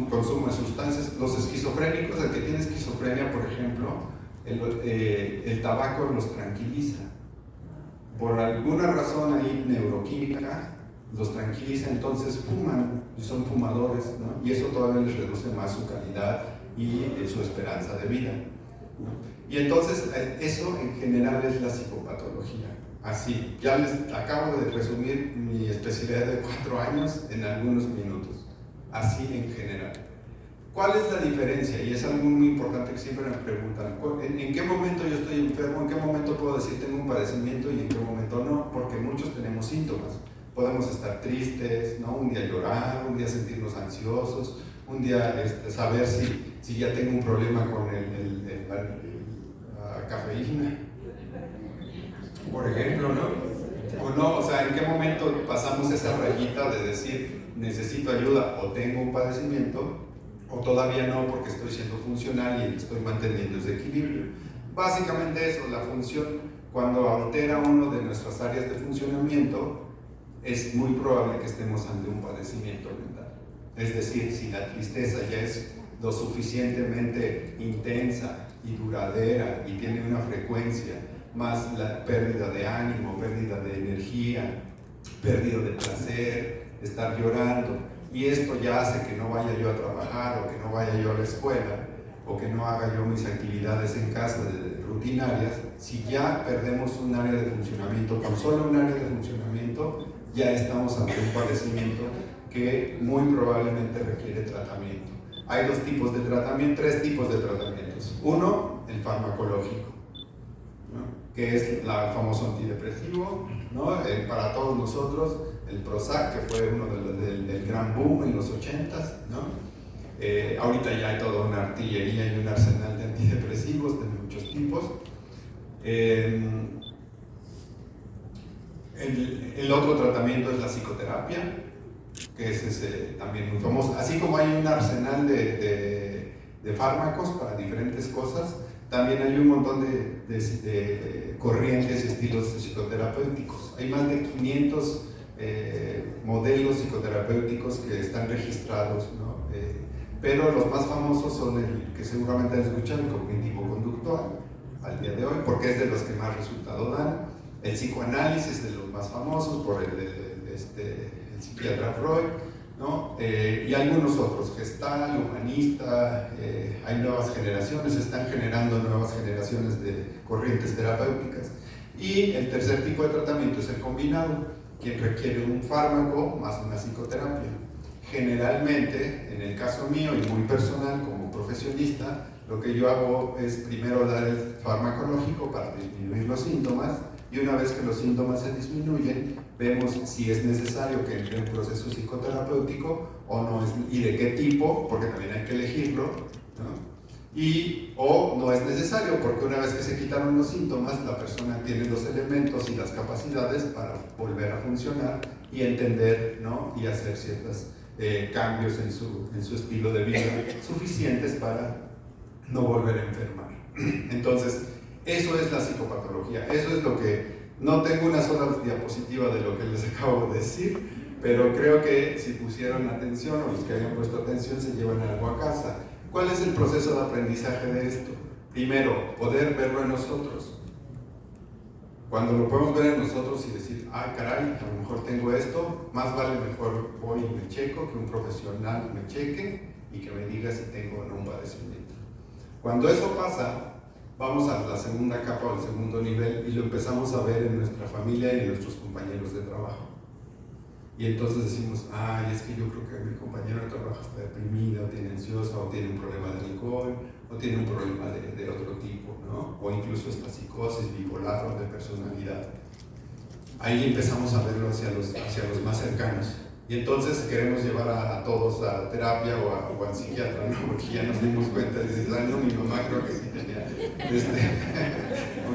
consumo de sustancias, los esquizofrénicos, el que tiene esquizofrenia, por ejemplo, el tabaco los tranquiliza. Por alguna razón ahí neuroquímica, los tranquiliza, entonces fuman, y son fumadores, ¿no? Y eso todavía les reduce más su calidad y su esperanza de vida, ¿no? Y entonces eso en general es la psicopatología. Así, ya les acabo de resumir mi especialidad de 4 años en algunos minutos, así en general. ¿Cuál es la diferencia? Y es algo muy importante que siempre me preguntan, ¿en qué momento yo estoy enfermo? ¿En qué momento puedo decir tengo un padecimiento y en qué momento no? Porque muchos tenemos síntomas. Podemos estar tristes, ¿no? Un día llorar, un día sentirnos ansiosos, un día saber si ya tengo un problema con la cafeína, por ejemplo, ¿no? O no, o sea, ¿en qué momento pasamos esa rayita de decir necesito ayuda o tengo un padecimiento o todavía no porque estoy siendo funcional y estoy manteniendo ese equilibrio? Básicamente eso, la función, cuando altera uno de nuestras áreas de funcionamiento, es muy probable que estemos ante un padecimiento mental. Es decir, si la tristeza ya es lo suficientemente intensa y duradera y tiene una frecuencia, más la pérdida de ánimo, pérdida de energía, pérdida de placer, estar llorando, y esto ya hace que no vaya yo a trabajar o que no vaya yo a la escuela o que no haga yo mis actividades en casa rutinarias. Si ya perdemos un área de funcionamiento, con solo un área de funcionamiento, ya estamos ante un padecimiento que muy probablemente requiere tratamiento. Hay tres tipos de tratamientos. Uno, el farmacológico, ¿no? Que es el famoso antidepresivo, ¿no? Para todos nosotros, el Prozac, que fue uno del gran boom en los 80s, ¿no? Ahorita ya hay toda una artillería y un arsenal de antidepresivos de muchos tipos. El otro tratamiento es la psicoterapia, que es también muy famoso. Así como hay un arsenal de fármacos para diferentes cosas, también hay un montón de corrientes y estilos psicoterapéuticos. Hay más de 500 modelos psicoterapéuticos que están registrados, ¿no? Pero los más famosos son el que seguramente han escuchado, el cognitivo-conductual, al día de hoy, porque es de los que más resultado dan. El psicoanálisis, de los más famosos, por el psiquiatra Freud, ¿no? Y algunos otros, Gestalt, humanista. Hay nuevas generaciones, se están generando nuevas generaciones de corrientes terapéuticas. Y el tercer tipo de tratamiento es el combinado, quien requiere un fármaco más una psicoterapia. Generalmente, en el caso mío y muy personal como profesionista, lo que yo hago es primero dar el farmacológico para disminuir los síntomas, y una vez que los síntomas se disminuyen, vemos si es necesario que entre un proceso psicoterapéutico o no es, y de qué tipo, porque también hay que elegirlo, ¿no? O no es necesario, porque una vez que se quitaron los síntomas, la persona tiene los elementos y las capacidades para volver a funcionar y entender, ¿no? Y hacer ciertos cambios en su estilo de vida suficientes para no volver a enfermar. Entonces, eso es la psicopatología. Eso es lo que... No tengo una sola diapositiva de lo que les acabo de decir, pero creo que si pusieron atención, o los que hayan puesto atención, se llevan algo a casa. ¿Cuál es el proceso de aprendizaje de esto? Primero, poder verlo en nosotros. Cuando lo podemos ver en nosotros y decir, ay caray, a lo mejor tengo esto, más vale mejor voy y me checo, que un profesional me cheque y que me diga si tengo o no un padecimiento. Cuando eso pasa, vamos a la segunda capa o al segundo nivel y lo empezamos a ver en nuestra familia y en nuestros compañeros de trabajo. Y entonces decimos, ay, es que yo creo que mi compañero de trabajo está deprimida, o tiene ansiosa, o tiene un problema de alcohol, o tiene un problema de otro tipo, ¿no? O incluso esta psicosis bipolar o de personalidad. Ahí empezamos a verlo hacia los más cercanos. Y entonces queremos llevar a todos a terapia o al psiquiatra, ¿no? Porque ya nos dimos cuenta, dices, no, mi mamá creo que sí tenía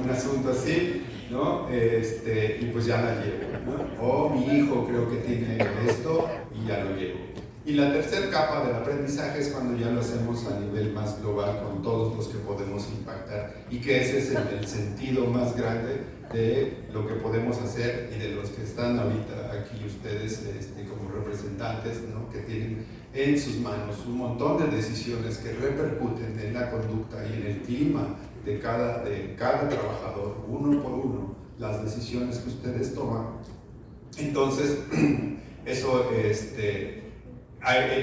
un asunto así, ¿no? Y pues ya la llevo, ¿no? O mi hijo creo que tiene esto y ya lo llevo. Y la tercera capa del aprendizaje es cuando ya lo hacemos a nivel más global con todos los que podemos impactar, y que ese es el sentido más grande de lo que podemos hacer y de los que están ahorita aquí ustedes como representantes, ¿no? Que tienen en sus manos un montón de decisiones que repercuten en la conducta y en el clima de cada trabajador, uno por uno, las decisiones que ustedes toman. Entonces, eso,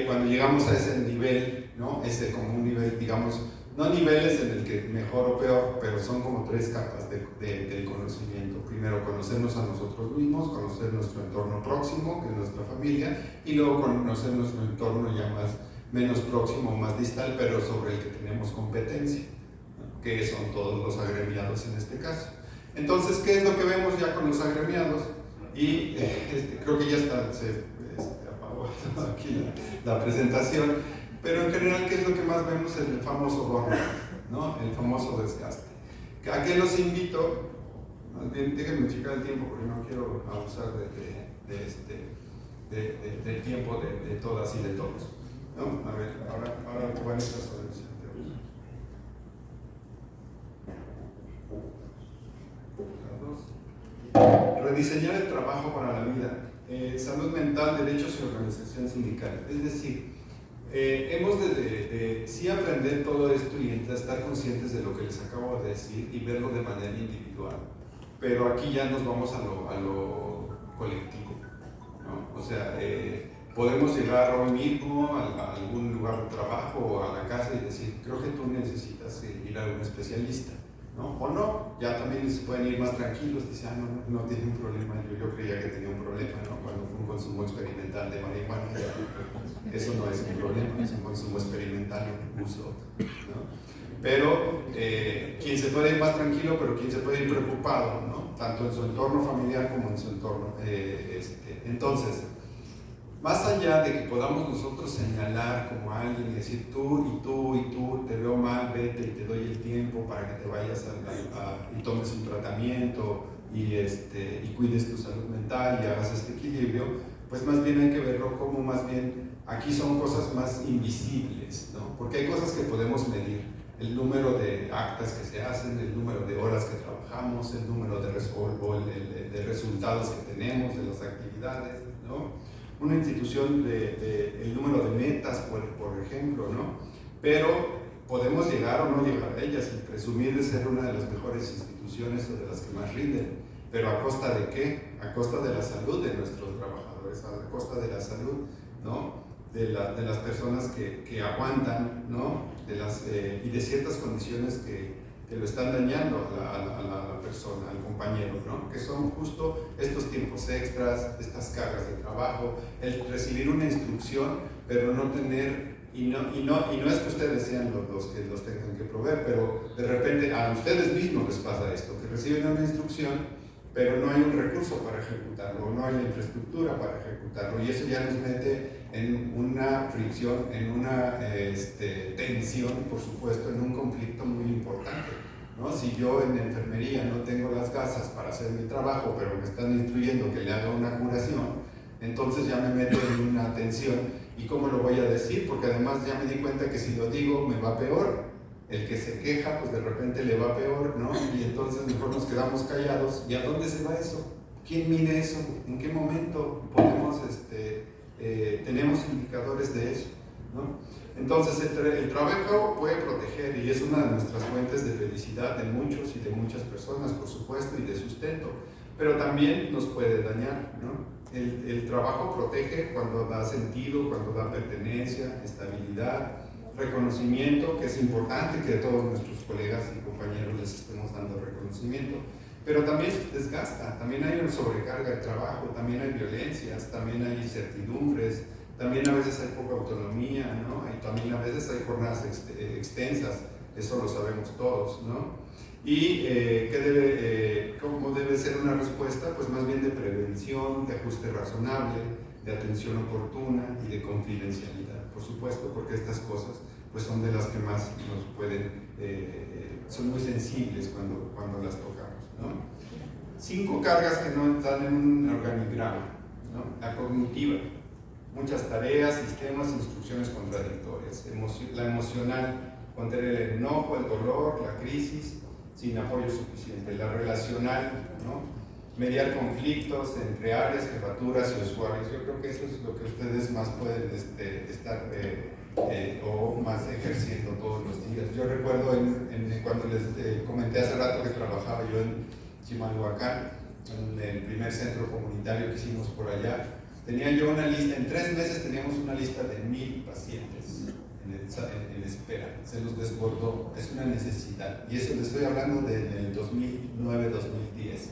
cuando llegamos a ese nivel, ¿no? Ese como un nivel, digamos, no niveles en el que mejor o peor, pero son como tres capas del conocimiento. Primero, conocernos a nosotros mismos, conocer nuestro entorno próximo, que es nuestra familia, y luego conocer nuestro entorno ya menos próximo, más distal, pero sobre el que tenemos competencia, ¿no? Que son todos los agremiados en este caso. Entonces, ¿qué es lo que vemos ya con los agremiados? Y creo que ya se apagó aquí la presentación. Pero en general, ¿qué es lo que más vemos? El famoso burnout, ¿no? El famoso desgaste. ¿A qué los invito? Más bien, déjenme checar el tiempo porque no quiero abusar del tiempo de todas y de todos, ¿no? A ver, ahora ¿cuál es la solución? Rediseñar el trabajo para la vida. Salud mental, derechos y organización sindical. Es decir, hemos de sí aprender todo esto y estar conscientes de lo que les acabo de decir y verlo de manera individual, pero aquí ya nos vamos a lo colectivo, ¿no? O sea, podemos llegar hoy mismo a algún lugar de trabajo o a la casa y decir, creo que tú necesitas ir a un especialista, ¿no? O no, Ya también se pueden ir más tranquilos, dicen, no tiene un problema, yo creía que tenía un problema, ¿no? Cuando fue un consumo experimental de marihuana, eso no es un problema, es un consumo experimental, un uso, ¿no? Pero quien se puede ir más tranquilo, pero quien se puede ir preocupado, ¿no? Tanto en su entorno familiar como en su entorno. Entonces, más allá de que podamos nosotros señalar como alguien y decir tú, te veo mal, vete y te doy el tiempo para que te vayas y tomes un tratamiento y cuides tu salud mental y hagas este equilibrio, pues más bien hay que verlo como más bien aquí son cosas más invisibles, ¿no? Porque hay cosas que podemos medir. El número de actas que se hacen, el número de horas que trabajamos, el número de resultados que tenemos de las actividades, ¿no? Una institución el número de metas, por ejemplo, ¿no? Pero podemos llegar o no llegar a ellas y presumir de ser una de las mejores instituciones o de las que más rinden. ¿Pero a costa de qué? A costa de la salud de nuestros trabajadores, a costa de la salud, ¿no? De las personas que aguantan, ¿no? Y de ciertas condiciones que lo están dañando a la persona, al compañero, ¿no? Que son justo estos tiempos extras, estas cargas de trabajo, el recibir una instrucción, pero no tener, y no es que ustedes sean los que los tengan que proveer, pero de repente a ustedes mismos les pasa esto, que reciben una instrucción, pero no hay un recurso para ejecutarlo, no hay la infraestructura para ejecutarlo, y eso ya nos mete en una fricción, en una tensión, por supuesto, en un conflicto muy importante, ¿no? Si yo en enfermería no tengo las gasas para hacer mi trabajo, pero me están instruyendo que le haga una curación, entonces ya me meto en una tensión, ¿y cómo lo voy a decir? Porque además ya me di cuenta que si lo digo me va peor. El que se queja, pues de repente le va peor, ¿no? Y entonces mejor nos quedamos callados. ¿Y a dónde se va eso? ¿Quién mide eso? ¿En qué momento podemos, tenemos indicadores de eso, ¿no? Entonces el trabajo puede proteger y es una de nuestras fuentes de felicidad de muchos y de muchas personas, por supuesto, y de sustento, pero también nos puede dañar, ¿no? El trabajo protege cuando da sentido, cuando da pertenencia, estabilidad, reconocimiento, que es importante que a todos nuestros colegas y compañeros les estemos dando reconocimiento, pero también desgasta, también hay una sobrecarga de trabajo, también hay violencias, también hay incertidumbres, también a veces hay poca autonomía, ¿no? Y también a veces hay jornadas extensas, eso lo sabemos todos, ¿no? Y ¿cómo debe ser una respuesta? Pues más bien de prevención, de ajuste razonable, de atención oportuna y de confidencialidad, por supuesto, porque estas cosas pues son de las que más nos pueden, son muy sensibles cuando las tocamos, ¿no? 5 cargas que no están en un organigrama, ¿no? La cognitiva, muchas tareas, sistemas, instrucciones contradictorias, la emocional, contener el enojo, el dolor, la crisis, sin apoyo suficiente, la relacional, ¿no? Mediar conflictos entre áreas, jefaturas y usuarios. Yo creo que eso es lo que ustedes más pueden estar o más ejerciendo todos los días. Yo recuerdo cuando les comenté hace rato que trabajaba yo en Chimalhuacán, en el primer centro comunitario que hicimos por allá, tenía yo una lista, en 3 meses teníamos una lista de 1000 pacientes en espera, se los desbordó, es una necesidad, y eso les estoy hablando del 2009-2010.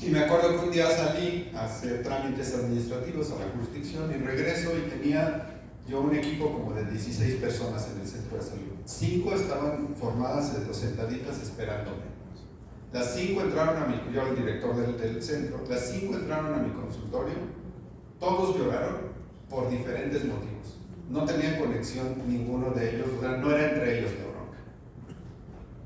Y me acuerdo que un día salí a hacer trámites administrativos a la jurisdicción y regreso y tenía yo un equipo como de 16 personas en el centro de salud. 5 estaban formadas o sentaditas esperándome. Las 5 entraron yo era el director del centro, las 5 entraron a mi consultorio, todos lloraron por diferentes motivos. No tenían conexión ninguno de ellos, o sea, no era entre ellos la bronca.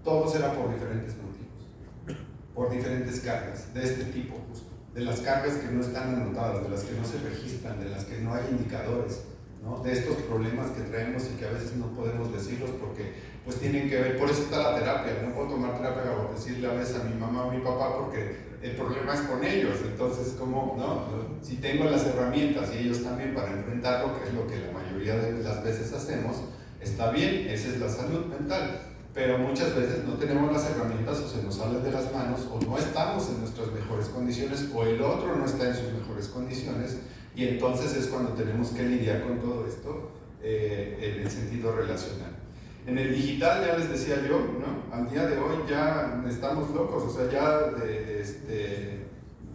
Todos eran por diferentes motivos, por diferentes cargas de este tipo justo, de las cargas que no están anotadas, de las que no se registran, de las que no hay indicadores, ¿no? De estos problemas que traemos y que a veces no podemos decirlos porque pues tienen que ver, por eso está la terapia, no puedo tomar terapia o decirle a veces a mi mamá o a mi papá porque el problema es con ellos, entonces ¿cómo? ¿No? Si tengo las herramientas y ellos también para enfrentarlo, que es lo que la mayoría de las veces hacemos, está bien, esa es la salud mental, pero muchas veces no tenemos las herramientas o se nos salen de las manos o no estamos en nuestras mejores condiciones o el otro no está en sus mejores condiciones y entonces es cuando tenemos que lidiar con todo esto en el sentido relacional. En el digital, ya les decía yo, ¿no? Al día de hoy ya estamos locos, o sea, ya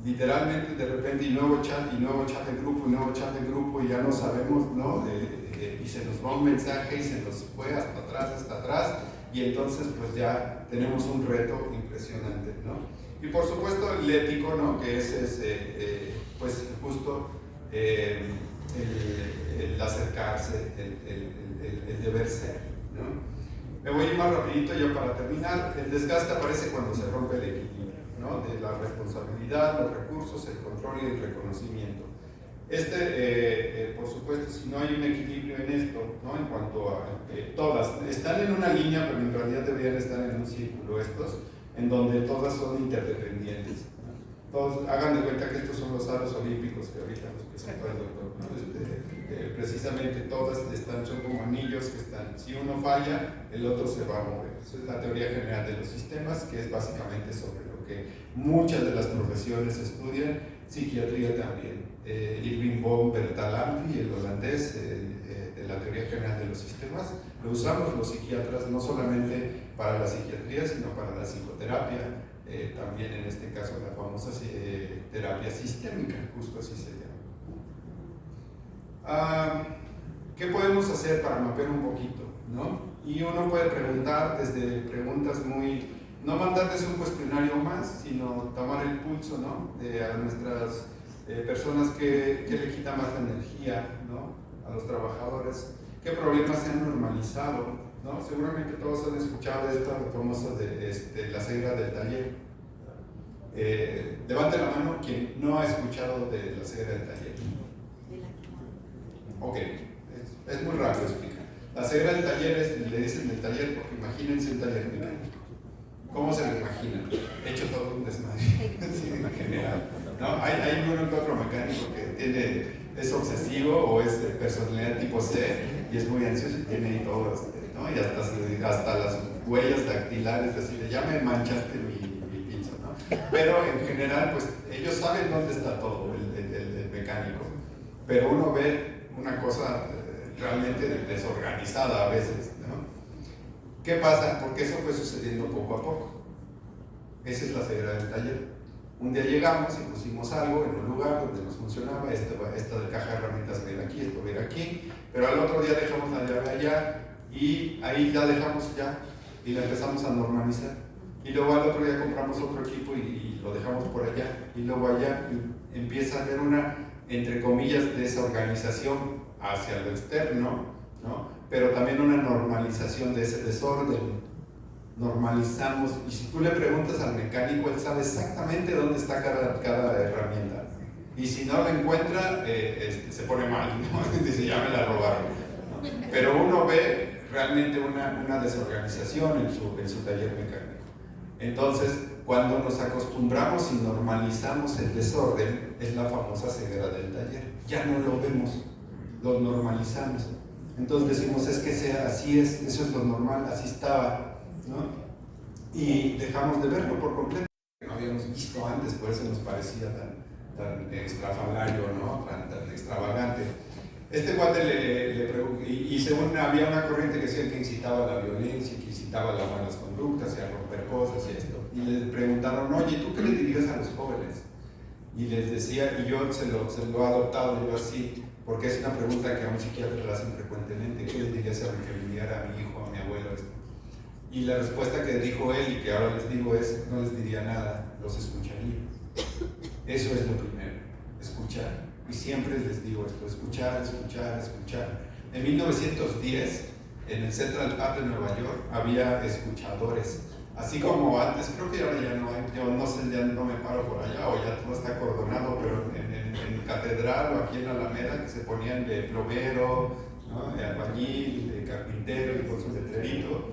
literalmente de repente y nuevo chat en grupo, y ya no sabemos, ¿no? Y se nos va un mensaje y se nos fue hasta atrás, y entonces pues ya tenemos un reto impresionante, ¿no? Y por supuesto el ético, ¿no? Que es pues justo el acercarse, el deber ser, ¿no? Me voy a ir más rapidito ya para terminar. El desgaste aparece cuando se rompe el equilibrio, ¿no? De la responsabilidad, los recursos, el control y el reconocimiento. Por supuesto, si no hay un equilibrio en esto, ¿no? En cuanto a todas, están en una línea, pero en realidad deberían estar en un círculo estos, en donde todas son interdependientes, ¿no? Todos, hagan de cuenta que estos son los aros olímpicos que ahorita nos presentó el doctor, ¿no? Precisamente todas son como anillos que están, si uno falla, el otro se va a mover. Esa es la teoría general de los sistemas, que es básicamente sobre lo que muchas de las profesiones estudian, psiquiatría también. Irving von Bertalanffy, el holandés, de la teoría general de los sistemas, lo usamos los psiquiatras no solamente para la psiquiatría, sino para la psicoterapia, también en este caso la famosa terapia sistémica, justo así se llama. ¿Qué podemos hacer para mapear un poquito, ¿no? Y uno puede preguntar desde preguntas no mandarles un cuestionario más, sino tomar el pulso, ¿no? A nuestras personas que le quita más la energía, ¿no? A los trabajadores, qué problemas se han normalizado, ¿no? Seguramente todos han escuchado de esta famosa de la ceguera del taller. Levante la mano quien no ha escuchado de la ceguera del taller. Ok, es muy rápido explicar. La ceguera del taller le dicen del taller porque imagínense un taller mecánico. ¿Cómo se lo imaginan? Hecho todo un desmadre, sí, en general. ¿No? Hay uno que otro mecánico que es obsesivo o es de personalidad tipo C y es muy ansioso y tiene ahí todo, ¿no? Y hasta las huellas dactilares, así de ya me manchaste mi pinza, ¿no? Pero en general, pues ellos saben dónde está todo el mecánico, pero uno ve una cosa realmente desorganizada a veces, ¿no? ¿Qué pasa? Porque eso fue sucediendo poco a poco. Esa es la ceguera del taller. Un día llegamos y pusimos algo en un lugar donde nos funcionaba, esta de caja de herramientas va a ir aquí, esto va a ir aquí, pero al otro día dejamos la llave allá y ahí ya dejamos ya y la empezamos a normalizar. Y luego al otro día compramos otro equipo y lo dejamos por allá y luego allá y empieza a haber una, entre comillas, desorganización hacia lo externo, ¿no? Pero también una normalización de ese desorden. Normalizamos, y si tú le preguntas al mecánico, él sabe exactamente dónde está cada herramienta. Y si no lo encuentra, se pone mal, ¿no? Dice, ya me la robaron, ¿no? Pero uno ve realmente una desorganización en su taller mecánico. Entonces, cuando nos acostumbramos y normalizamos el desorden, es la famosa ceguera del taller. Ya no lo vemos, lo normalizamos. Entonces decimos, es que así es, eso es lo normal, así estaba, ¿no? Y dejamos de verlo por completo. No habíamos visto antes, por eso nos parecía tan estrafalario, ¿no? Tan extravagante. Este cuate le preguntó, y según había una corriente que decía que incitaba a la violencia, que incitaba a las malas conductas y a romper cosas y esto. Y le preguntaron, oye, ¿tú qué le dirías a los jóvenes? Y les decía, y yo se lo he adoptado yo así, porque es una pregunta que a un psiquiatra le hacen frecuentemente, ¿qué le dirías a mi hijo, a mi abuelo, esto? Y la respuesta que dijo él y que ahora les digo es, no les diría nada, los escucharía. Eso es lo primero, escuchar. Y siempre les digo esto, escuchar, escuchar, escuchar. En 1910, en el Central Park de Nueva York, había escuchadores. Así como antes, creo que ahora ya no hay, yo no sé, ya no me paro por allá, o ya todo está acordonado, pero en Catedral o aquí en Alameda, que se ponían de plomero, ¿no? De albañil, de carpintero, y con su letrerito.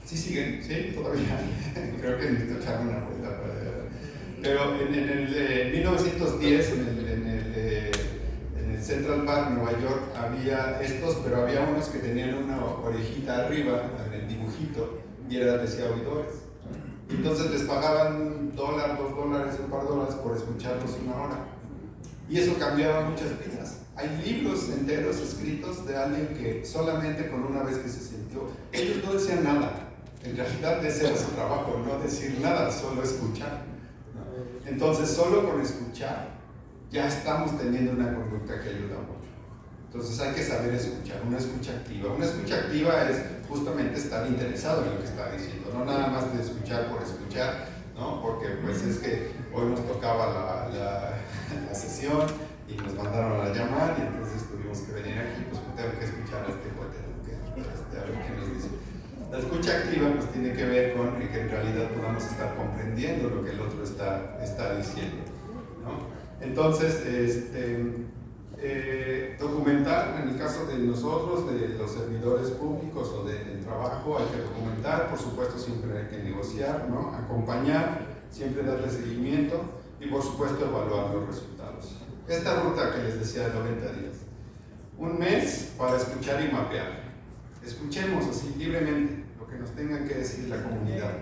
Sí siguen, sí, todavía. Creo que necesito echarme una vuelta para ver. Pero en el 1910, en el Central Park, Nueva York, había estos, pero había unos que tenían una orejita arriba, en el dibujito, y decía oidores. Entonces les pagaban $1, $2, un par de dólares por escucharlos una hora. Y eso cambiaba muchas vidas. Hay libros enteros escritos de alguien que solamente con una vez que se sintió, ellos no decían nada. En realidad ese era su trabajo, no decir nada, solo escuchar, ¿no? Entonces, solo con escuchar ya estamos teniendo una conducta que ayuda mucho. Entonces hay que saber escuchar, una escucha activa. Una escucha activa es justamente estar interesado en lo que está diciendo, no nada más de escuchar por escuchar, ¿no? Porque pues es que hoy nos tocaba la sesión y nos mandaron a llamar y entonces tuvimos que venir aquí, pues tengo que escuchar a este cuate, a ver qué nos dice. La escucha activa pues tiene que ver con que en realidad podamos estar comprendiendo lo que el otro está diciendo, ¿no? Entonces, documentar, en el caso de nosotros, de los servidores públicos o del trabajo, hay que documentar, por supuesto siempre hay que negociar, ¿no? Acompañar, siempre darle seguimiento y por supuesto evaluar los resultados. Esta ruta que les decía de 90 días, un mes para escuchar y mapear. Escuchemos así libremente lo que nos tengan que decir la comunidad,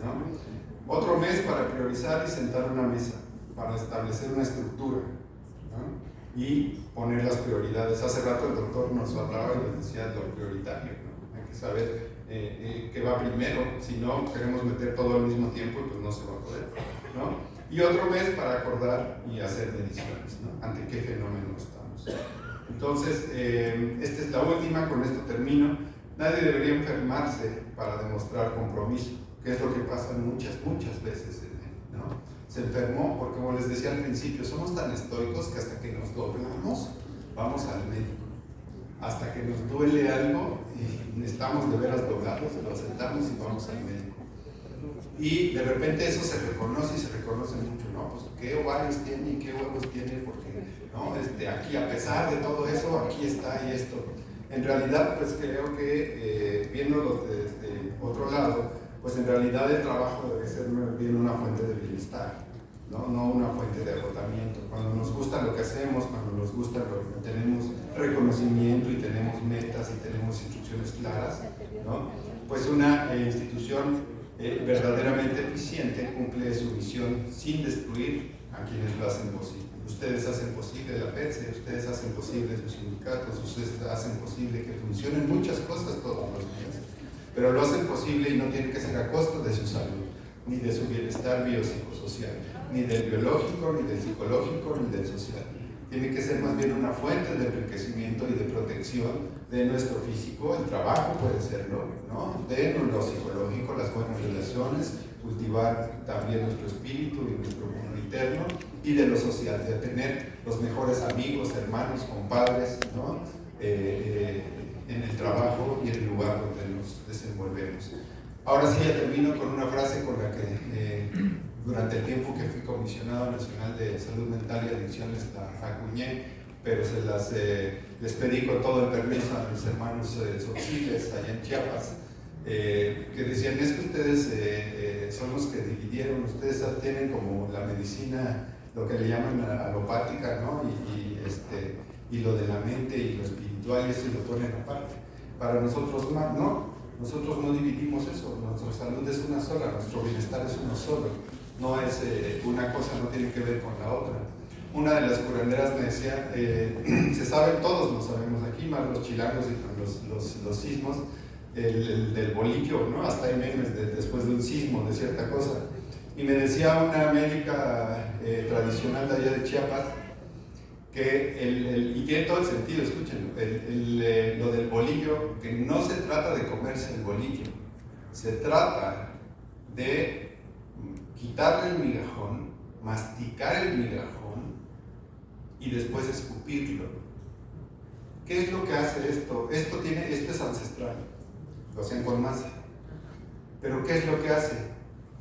¿no? Otro mes para priorizar y sentar una mesa, para establecer una estructura, ¿no? Y poner las prioridades. Hace rato el doctor nos hablaba y nos decía lo prioritario, ¿no? Hay que saber qué va primero, si no queremos meter todo al mismo tiempo y pues no se va a poder, ¿no? Y otro mes para acordar y hacer mediciones, ¿no? Ante qué fenómeno estamos. Entonces, esta es la última, con esto termino. Nadie debería enfermarse para demostrar compromiso, que es lo que pasa muchas veces, ¿no? Se enfermó porque, como les decía al principio, somos tan estoicos que hasta que nos doblamos, vamos al médico. Hasta que nos duele algo y estamos de veras doblados, lo sentamos y vamos al médico. Y de repente eso se reconoce y se reconoce mucho, ¿no? Pues qué ovarios tiene y qué huevos tiene, porque, ¿no? Aquí, a pesar de todo eso, aquí está y esto. En realidad, pues creo que viéndolo desde otro lado, pues en realidad el trabajo debe ser bien una fuente de bienestar, ¿no? No una fuente de agotamiento. Cuando nos gusta lo que hacemos, cuando nos gusta lo que tenemos reconocimiento y tenemos metas y tenemos instrucciones claras, ¿no? Pues una institución verdaderamente eficiente cumple su misión sin destruir a quienes lo hacen posible. Ustedes hacen posible la PETSE, ustedes hacen posible sus sindicatos, ustedes hacen posible que funcionen muchas cosas todos los días, pero lo hacen posible y no tiene que ser a costo de su salud, ni de su bienestar biopsicosocial, ni del biológico, ni del psicológico, ni del social. Tiene que ser más bien una fuente de enriquecimiento y de protección de nuestro físico. El trabajo puede serlo, ¿no? De lo psicológico, las buenas relaciones, cultivar también nuestro espíritu y nuestro mundo interno, y de lo social, de tener los mejores amigos, hermanos, compadres, ¿no? En el trabajo y en el lugar donde nos desenvolvemos. Ahora sí, ya termino con una frase con la que durante el tiempo que fui comisionado nacional de salud mental y adicciones la acuñé, pero les pedí con todo el permiso a mis hermanos soxiles allá en Chiapas, que decían, es que ustedes son los que dividieron, ustedes tienen como la medicina, lo que le llaman alopática, ¿no? Y lo de la mente y lo espiritual, y eso lo ponen aparte. Para nosotros más, ¿no? Nosotros no dividimos eso, nuestra salud es una sola, nuestro bienestar es uno solo, no es una cosa, no tiene que ver con la otra. Una de las curanderas me decía, se saben, todos lo sabemos aquí, más los chilangos y con los sismos, del bolillo, ¿no? Hasta hay memes después de un sismo, de cierta cosa. Y me decía una médica tradicional de allá de Chiapas, que y tiene todo el sentido, escúchenlo, lo del bolillo, que no se trata de comerse el bolillo, se trata de quitarle el migajón, masticar el migajón y después escupirlo. ¿Qué es lo que hace esto? Esto es ancestral, lo hacen con masa. Pero ¿qué es lo que hace?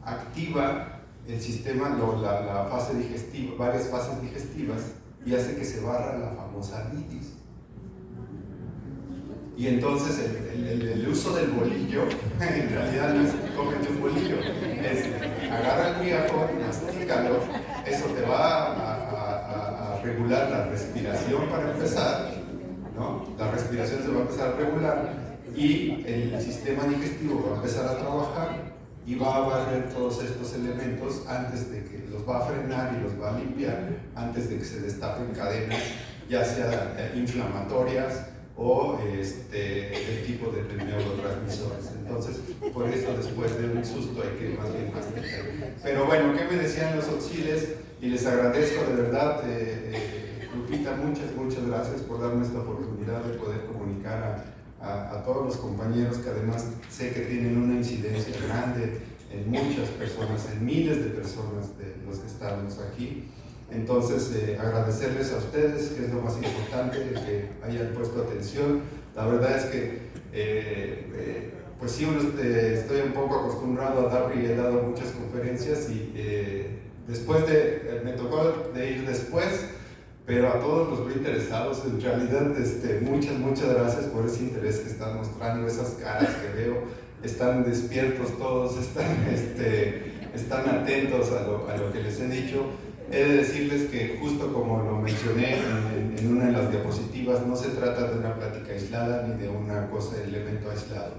Activa el sistema, la fase digestiva, varias fases digestivas, y hace que se barra la famosa litis. Y entonces el uso del bolillo, en realidad no es cómete un bolillo, es agarra el migajón, mastícalo, eso te va a regular la respiración para empezar, ¿no? La respiración se va a empezar a regular y el sistema digestivo va a empezar a trabajar y va a barrer todos estos elementos antes de que los va a frenar y los va a limpiar antes de que se destapen cadenas ya sea inflamatorias o el tipo de neurotransmisores. Entonces, por eso después de un susto hay que más bien masticar. Pero bueno, ¿qué me decían los auxiles? Y les agradezco de verdad, Lupita, muchas gracias por darme esta oportunidad de poder comunicar a todos los compañeros que además sé que tienen una incidencia grande en muchas personas, en miles de personas de los que estamos aquí. Entonces, agradecerles a ustedes, que es lo más importante, que hayan puesto atención. La verdad es que, pues sí, estoy un poco acostumbrado a dar y he dado muchas conferencias y me tocó de ir después, pero a todos los muy interesados, en realidad, muchas gracias por ese interés que están mostrando, esas caras que veo, están despiertos todos, están atentos a lo que les he dicho. He de decirles que justo como lo mencioné en una de las diapositivas, no se trata de una plática aislada ni de una cosa, elemento aislado.